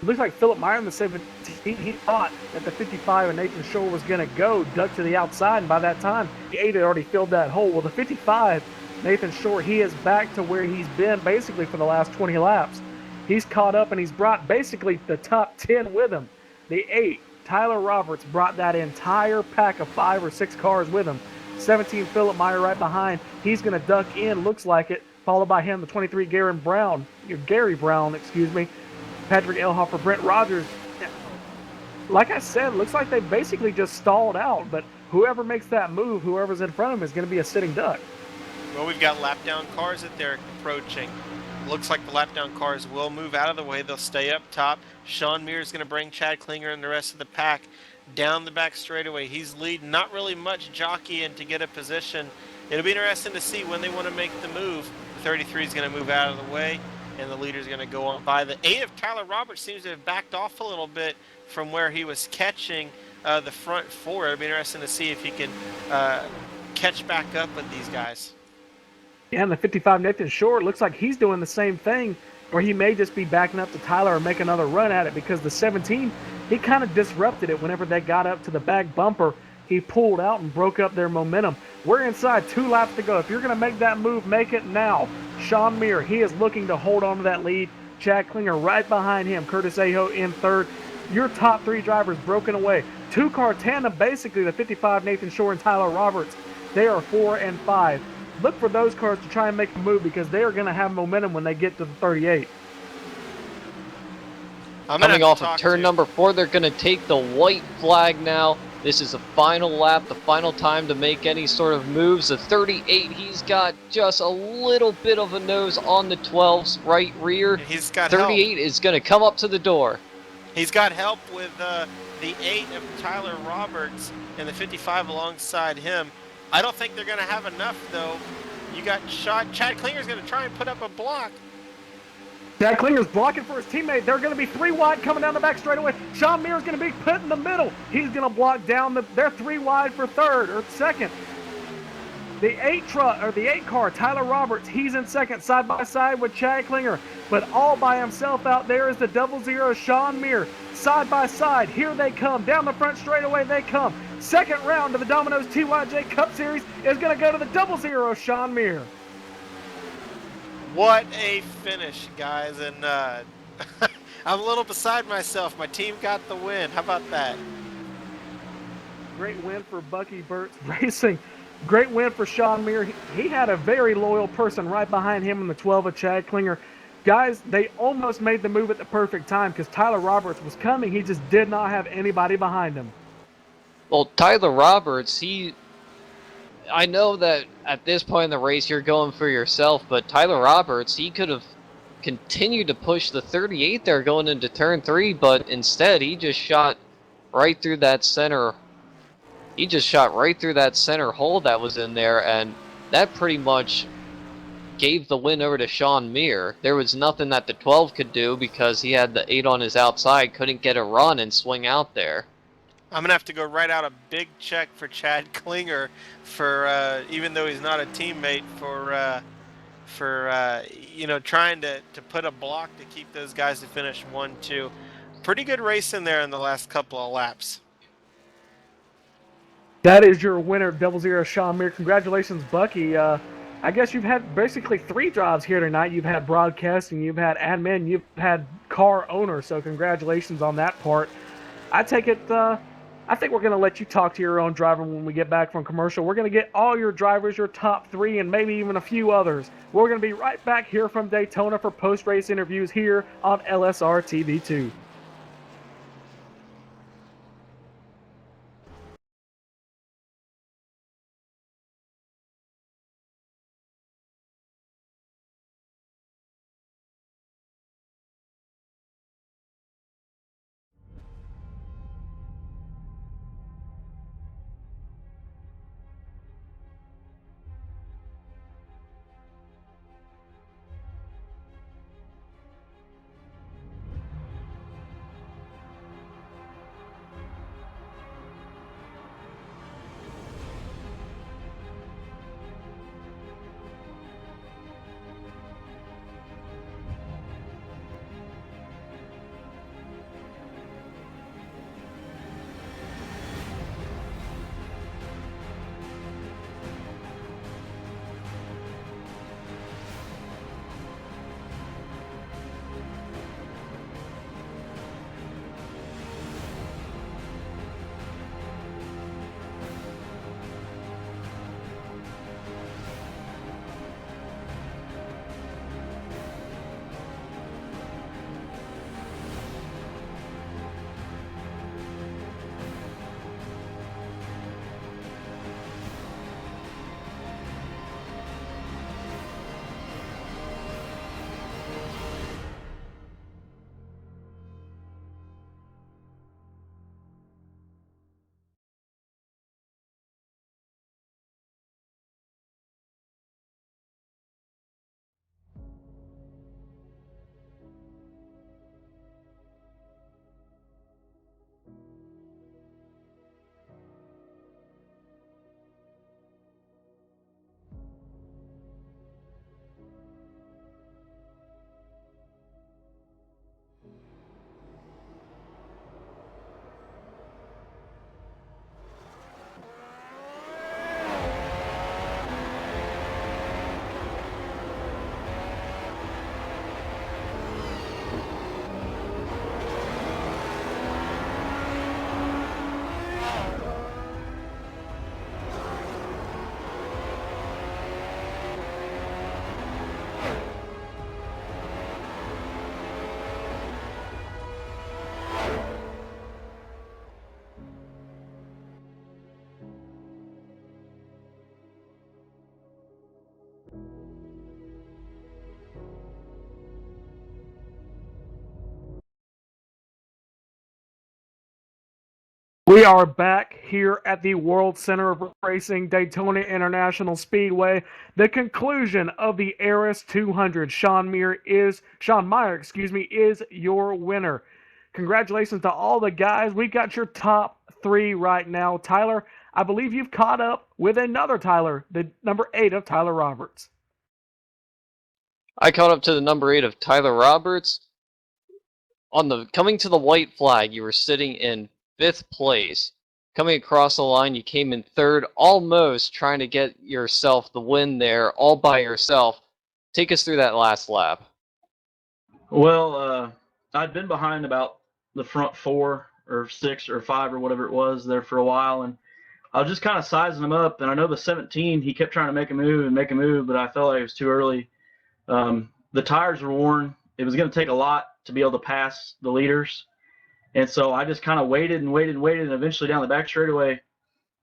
It looks like Philip Meyer in the 17, he thought that the 55 and Nathan Shore was going to go, duck to the outside, and by that time, the 8 had already filled that hole. Well, the 55, Nathan Shore, he is back to where he's been basically for the last 20 laps. He's caught up and he's brought basically the top 10 with him. The 8, Tyler Roberts, brought that entire pack of 5 or 6 cars with him. 17 Philip Meyer right behind. He's going to duck in, looks like it, followed by him, the 23 Gary Brown, excuse me, Patrick Elhofer, Brent Rogers. Like I said, looks like they basically just stalled out, but whoever makes that move, whoever's in front of them, is going to be a sitting duck. Well, we've got lap down cars that they're approaching. Looks like the lap down cars will move out of the way. They'll stay up top. Sean Muir is going to bring Chad Klinger and the rest of the pack down the back straightaway. He's leading, not really much jockeying to get a position. It'll be interesting to see when they want to make the move. The 33 is going to move out of the way, and the leader is going to go on by. The 8 of Tyler Roberts seems to have backed off a little bit from where he was catching the front 4. It'll be interesting to see if he can catch back up with these guys. Yeah, and the 55 Nathan Short looks like he's doing the same thing, or he may just be backing up to Tyler or make another run at it, because the 17, he kind of disrupted it whenever they got up to the back bumper. He pulled out and broke up their momentum. We're inside 2 laps to go. If you're going to make that move, make it now. Sean Muir, he is looking to hold on to that lead. Chad Klinger right behind him. Curtis Aho in third. Your top 3 drivers broken away. 2-car tandem, basically, the 55 Nathan Shore and Tyler Roberts. They are 4 and 5. Look for those cars to try and make a move, because they are going to have momentum when they get to the 38. Coming off of turn number 4, they're going to take the white flag now. This is the final lap, the final time to make any sort of moves. The 38, he's got just a little bit of a nose on the 12's right rear. He's got 38 help. Is going to come up to the door. He's got help with the 8 of Tyler Roberts and the 55 alongside him. I don't think they're going to have enough, though. You got shot. Chad Klinger's going to try and put up a block. Chad Klinger's blocking for his teammate. They're going to be 3 wide coming down the back straightaway. Sean Muir's going to be put in the middle. He's going to block down they're 3 wide for third or second. The 8 car, Tyler Roberts, he's in second, side by side with Chad Klinger. But all by himself out there is the 00 Sean Muir. Side by side, here they come. Down the front straightaway they come. Second round of the Domino's TYJ Cup Series is going to go to the 00 Sean Muir. What a finish, guys. And I'm a little beside myself. My team got the win. How about that? Great win for Bucky Burt's Racing. Great win for Sean Muir. He had a very loyal person right behind him in the 12 of Chad Klinger. Guys, they almost made the move at the perfect time, because Tyler Roberts was coming. He just did not have anybody behind him. Well, Tyler Roberts, I know that at this point in the race you're going for yourself, but Tyler Roberts, he could have continued to push the 38 there going into turn 3, but instead he just shot right through that center. He just shot right through that center hole that was in there, and that pretty much gave the win over to Sean Muir. There was nothing that the 12 could do, because he had the 8 on his outside, couldn't get a run and swing out there. I'm going to have to go write out a big check for Chad Klinger for, even though he's not a teammate, for trying to put a block to keep those guys to finish 1-2. Pretty good race in there in the last couple of laps. That is your winner, 00 Sean Muir. Congratulations, Bucky. I guess you've had basically 3 jobs here tonight. You've had broadcasting, you've had admin, you've had car owner, so congratulations on that part. I take it, I think we're going to let you talk to your own driver when we get back from commercial. We're going to get all your drivers, your top 3, and maybe even a few others. We're going to be right back here from Daytona for post-race interviews here on LSRTV 2. We are back here at the World Center of Racing, Daytona International Speedway. The conclusion of the Arris 200. Sean Meyer, is your winner. Congratulations to all the guys. We've got your top three right now. Tyler, I believe you've caught up with another Tyler, the number 8 of Tyler Roberts. I caught up to the number 8 of Tyler Roberts. Coming to the white flag, you were sitting in 5th place. Coming across the line, you came in 3rd, almost trying to get yourself the win there, all by yourself. Take us through that last lap. Well, I'd been behind about the front 4 or 6 or 5 or whatever it was there for a while, and I was just kind of sizing him up. And I know the 17, he kept trying to make a move, but I felt like it was too early. The tires were worn. It was going to take a lot to be able to pass the leaders. And so I just kind of waited, and eventually down the back straightaway,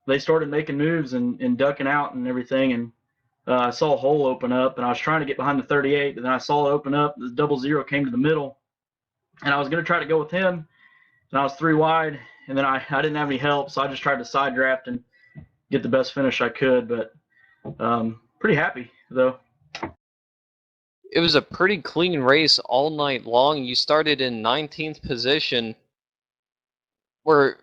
they started making moves and ducking out and everything. And I saw a hole open up, and I was trying to get behind the 38, but then I saw it open up. The 00 came to the middle, and I was going to try to go with him, and I was 3 wide, and then I didn't have any help, so I just tried to side draft and get the best finish I could. But pretty happy, though. It was a pretty clean race all night long. You started in 19th position. Were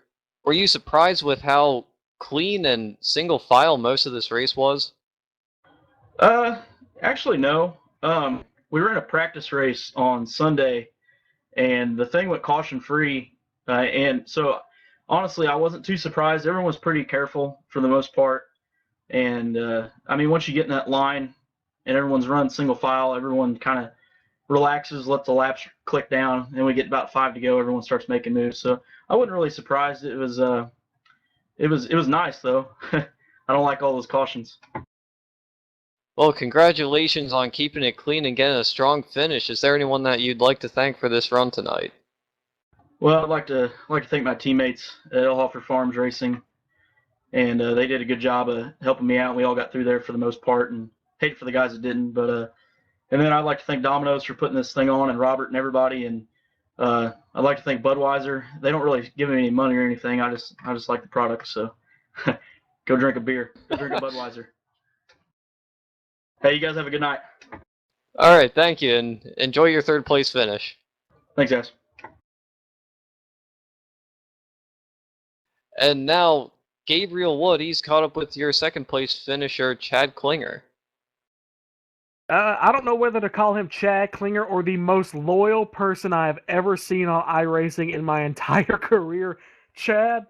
you surprised with how clean and single file most of this race was? Actually, no. We were in a practice race on Sunday, and the thing went caution free. And so, honestly, I wasn't too surprised. Everyone was pretty careful for the most part. And I mean, once you get in that line and everyone's running single file, everyone kind of relaxes, lets the laps click down, and we get about 5 to go. Everyone starts making moves. So I wasn't really surprised. It was nice though. I don't like all those cautions. Well, congratulations on keeping it clean and getting a strong finish. Is there anyone that you'd like to thank for this run tonight? Well, I'd like to thank my teammates at Elhofer Farms Racing, and they did a good job of helping me out. We all got through there for the most part, and hate for the guys that didn't. But and then I'd like to thank Domino's for putting this thing on, and Robert and everybody. And I'd like to thank Budweiser. They don't really give me any money or anything. I just like the product. So go drink a beer. Go drink a Budweiser. Hey, you guys have a good night. All right, thank you, and enjoy your 3rd place finish. Thanks, guys. And now, Gabriel Wood, he's caught up with your 2nd place finisher, Chad Klinger. I don't know whether to call him Chad Klinger or the most loyal person I've ever seen on iRacing in my entire career. Chad,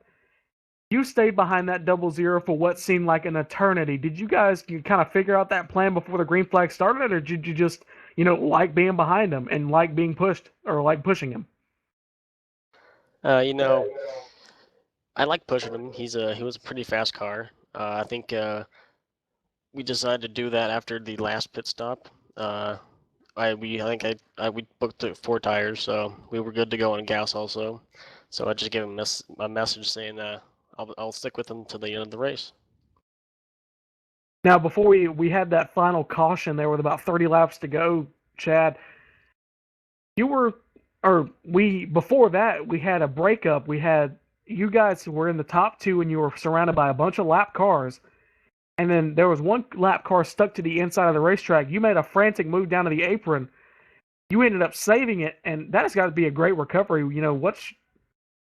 you stayed behind that 00 for what seemed like an eternity. Did you guys kind of figure out that plan before the green flag started, or did you just, like being behind him and like being pushed or like pushing him? I like pushing him. He was a pretty fast car. I think we decided to do that after the last pit stop. We booked 4 tires, so we were good to go on gas also. So I just gave him a message saying I'll stick with him to the end of the race. Now, before we had that final caution there with about 30 laps to go, Chad, before that, we had a breakup. You guys were in the top 2 and you were surrounded by a bunch of lap cars. And then there was one lap car stuck to the inside of the racetrack. You made a frantic move down to the apron. You ended up saving it, and that has got to be a great recovery.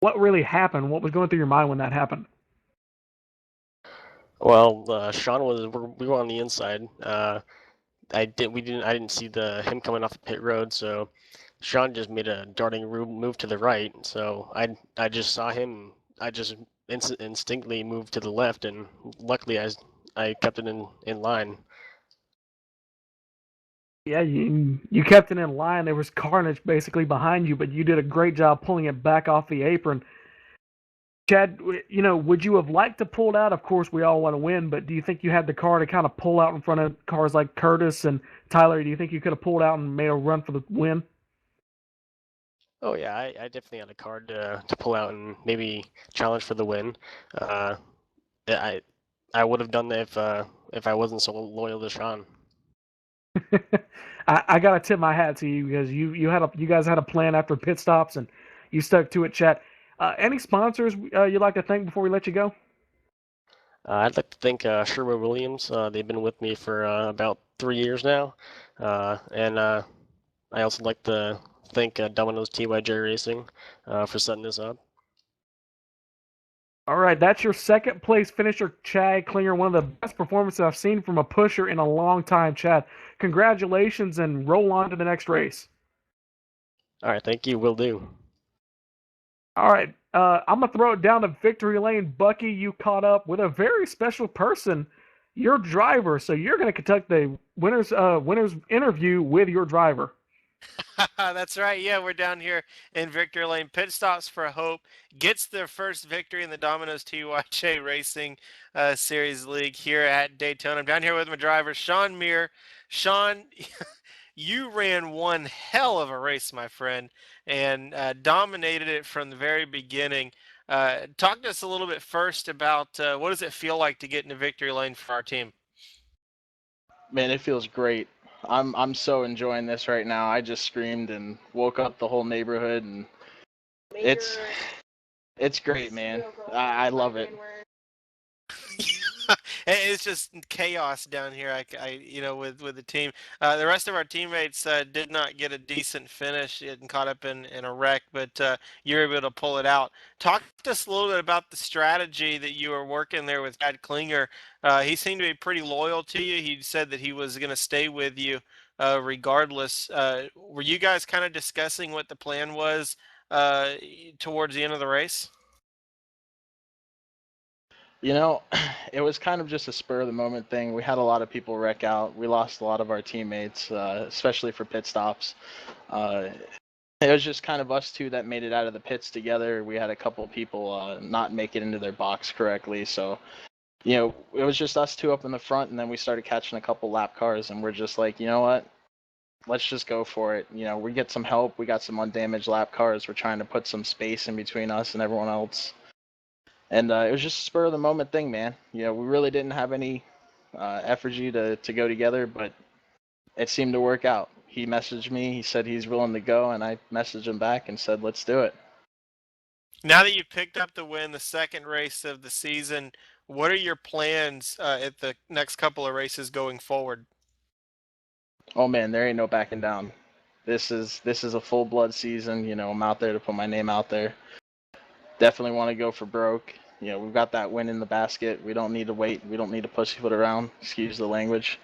What really happened? What was going through your mind when that happened? Well, we were on the inside. I didn't see him coming off the pit road, so Sean just made a darting move to the right. So I just saw him. I just instinctively moved to the left, and luckily I kept it in line. Yeah, you kept it in line. There was carnage basically behind you, but you did a great job pulling it back off the apron. Chad, would you have liked to pull it out? Of course, we all want to win, but do you think you had the car to kind of pull out in front of cars like Curtis and Tyler? Do you think you could have pulled out and made a run for the win? Oh yeah, I definitely had a card to pull out and maybe challenge for the win. I would have done that if I wasn't so loyal to Sean. I gotta tip my hat to you because you guys had a plan after pit stops and you stuck to it, Chad. Any sponsors you'd like to thank before we let you go? I'd like to thank Sherwin-Williams. They've been with me for about 3 years now. And I also like to thank Domino's TYJ Racing for setting this up. All right, that's your second place finisher, Chad Klinger. One of the best performances I've seen from a pusher in a long time, Chad. Congratulations, and roll on to the next race. All right, thank you. Will do. All right, I'm gonna throw it down to victory lane. Bucky, you caught up with a very special person, your driver. So you're gonna conduct the winners interview with your driver. That's right. Yeah, we're down here in Victory Lane. Pit stops for Hope gets their first victory in the Domino's TYJ Racing Series League here at Daytona. I'm down here with my driver, Sean Muir. Sean, you ran one hell of a race, my friend, and dominated it from the very beginning. Talk to us a little bit first about what does it feel like to get into Victory Lane for our team? Man, it feels great. I'm so enjoying this right now. I just screamed and woke up the whole neighborhood, and it's great, man. I love it. It's just chaos down here. With the team. The rest of our teammates did not get a decent finish and caught up in a wreck, but you're able to pull it out. Talk to us a little bit about the strategy that you were working there with Chad Klinger. He seemed to be pretty loyal to you. He said that he was going to stay with you regardless. Were you guys kind of discussing what the plan was towards the end of the race? You know, it was kind of just a spur of the moment thing. We had a lot of people wreck out. We lost a lot of our teammates, especially for pit stops. It was just kind of us two that made it out of the pits together. We had a couple people not make it into their box correctly. So, you know, it was just us two up in the front, and then we started catching a couple lap cars, and we're just like, you know what? Let's just go for it. You know, we get some help. We got some undamaged lap cars. We're trying to put some space in between us and everyone else. And it was just a spur of the moment thing, man. You know, we really didn't have any effigy to go together, but it seemed to work out. He messaged me. He said he's willing to go, and I messaged him back and said, let's do it. Now that you've picked up the win, the second race of the season, what are your plans at the next couple of races going forward? Oh man, there ain't no backing down. This is a full blood season. You know, I'm out there to put my name out there. Definitely want to go for broke. You know, we've got that win in the basket. We don't need to wait. We don't need to pussyfoot around. Excuse the language.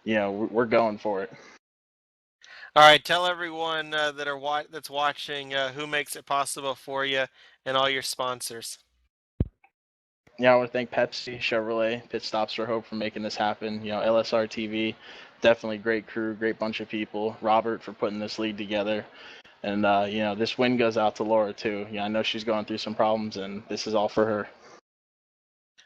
You know, we're going for it. All right, tell everyone that's watching who makes it possible for you and all your sponsors. Yeah, I want to thank Pepsi, Chevrolet, Pit Stops for Hope for making this happen. You know, LSRTV, definitely great crew, great bunch of people. Robert for putting this league together. And, you know, this win goes out to Laura, too. You know, I know she's going through some problems, and this is all for her.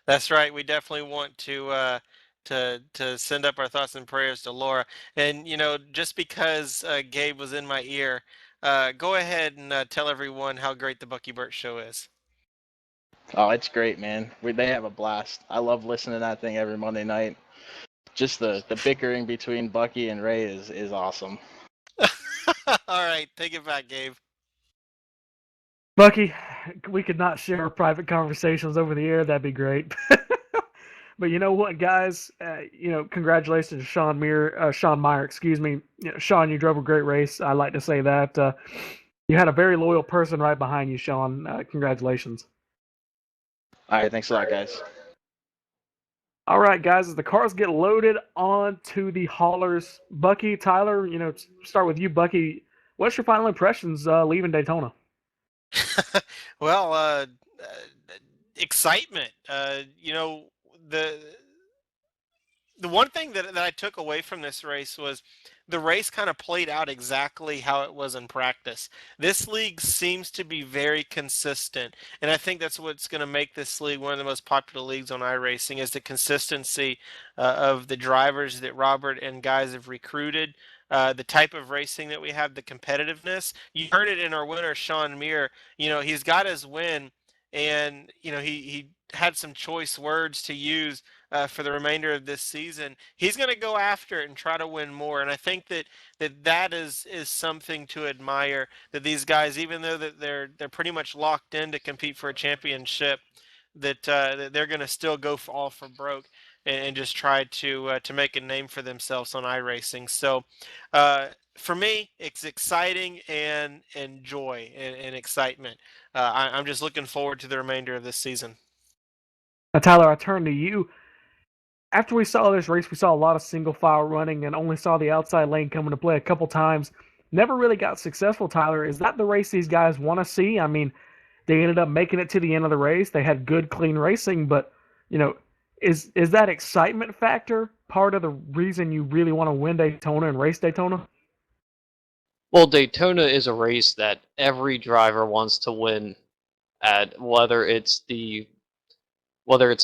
That's right. We definitely want to send up our thoughts and prayers to Laura. And, you know, just because Gabe was in my ear, go ahead and tell everyone how great the Bucky Burt Show is. Oh, it's great, man. They have a blast. I love listening to that thing every Monday night. Just the bickering between Bucky and Ray is awesome. All right, take it back, Gabe. Bucky, we could not share private conversations over the air. That'd be great. But you know what, guys? You know, congratulations to Sean Meyer. Excuse me, you know, Sean. You drove a great race. I like to say that. You had a very loyal person right behind you, Sean. Congratulations. All right, thanks a lot, guys. All right, guys. As the cars get loaded onto the haulers, Bucky, Tyler. You know, start with you, Bucky. What's your final impressions leaving Daytona? Well, excitement. You know, the one thing that I took away from this race was the race kind of played out exactly how it was in practice. This league seems to be very consistent, and I think that's what's going to make this league one of the most popular leagues on iRacing is the consistency of the drivers that Robert and guys have recruited. The type of racing that we have, the competitiveness. You heard it in our winner, Sean Muir. You know, he's got his win, and he had some choice words to use for the remainder of this season. He's going to go after it and try to win more. And I think that is something to admire. That these guys, even though that they're pretty much locked in to compete for a championship, that they're going to still go all for broke and just try to make a name for themselves on iRacing. So for me, it's exciting and joy and excitement. I'm just looking forward to the remainder of this season. Now, Tyler, I turn to you. After we saw this race, we saw a lot of single file running and only saw the outside lane come into play a couple times. Never really got successful, Tyler. Is that the race these guys want to see? I mean, they ended up making it to the end of the race. They had good, clean racing, but, is that excitement factor part of the reason you really want to win Daytona and race Daytona? Well, Daytona is a race that every driver wants to win at, whether it's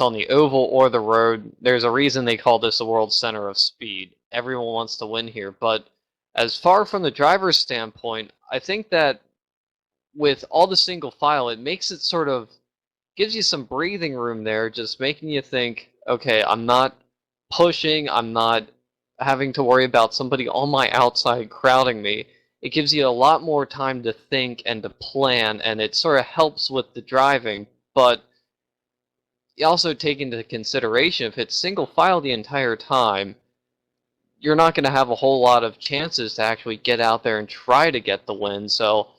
on the oval or the road. There's a reason they call this the world center of speed. Everyone wants to win here, but as far from the driver's standpoint, I think that with all the single file, it makes it sort of gives you some breathing room there, just making you think, okay, I'm not pushing, I'm not having to worry about somebody on my outside crowding me. It gives you a lot more time to think and to plan, and it sort of helps with the driving, but you also take into consideration if it's single file the entire time, you're not going to have a whole lot of chances to actually get out there and try to get the win, so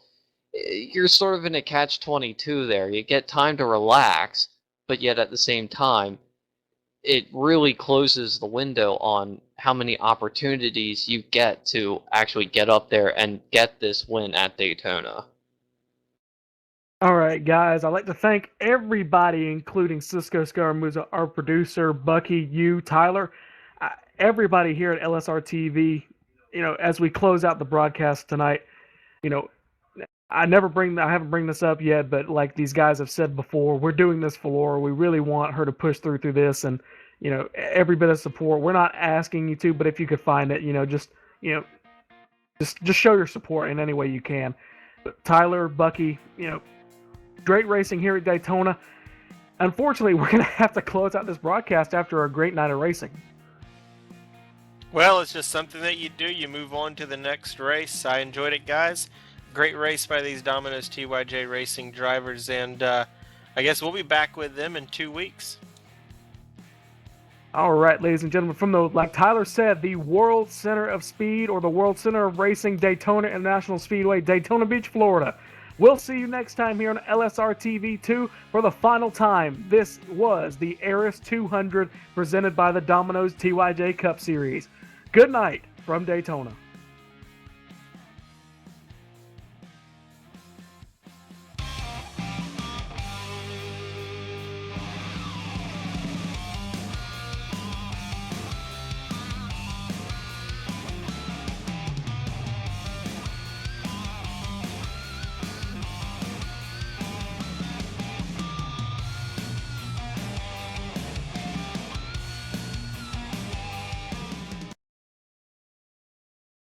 you're sort of in a catch-22 there. You get time to relax, but yet at the same time, it really closes the window on how many opportunities you get to actually get up there and get this win at Daytona. All right, guys, I'd like to thank everybody, including Cisco Scaramuza, our producer, Bucky, you, Tyler, everybody here at LSRTV. As we close out the broadcast tonight, I haven't bring this up yet, but like these guys have said before, we're doing this for Laura. We really want her to push through this, and every bit of support. We're not asking you to, but if you could find it, just show your support in any way you can. But Tyler, Bucky, great racing here at Daytona. Unfortunately, we're gonna have to close out this broadcast after a great night of racing. Well, it's just something that you do. You move on to the next race. I enjoyed it, guys. Great race by these Domino's TYJ Racing drivers, and I guess we'll be back with them in 2 weeks. All right, ladies and gentlemen, from like Tyler said, the World Center of Speed or the World Center of Racing, Daytona International Speedway, Daytona Beach, Florida. We'll see you next time here on LSRTV 2 for the final time. This was the Arris 200 presented by the Domino's TYJ Cup Series. Good night from Daytona.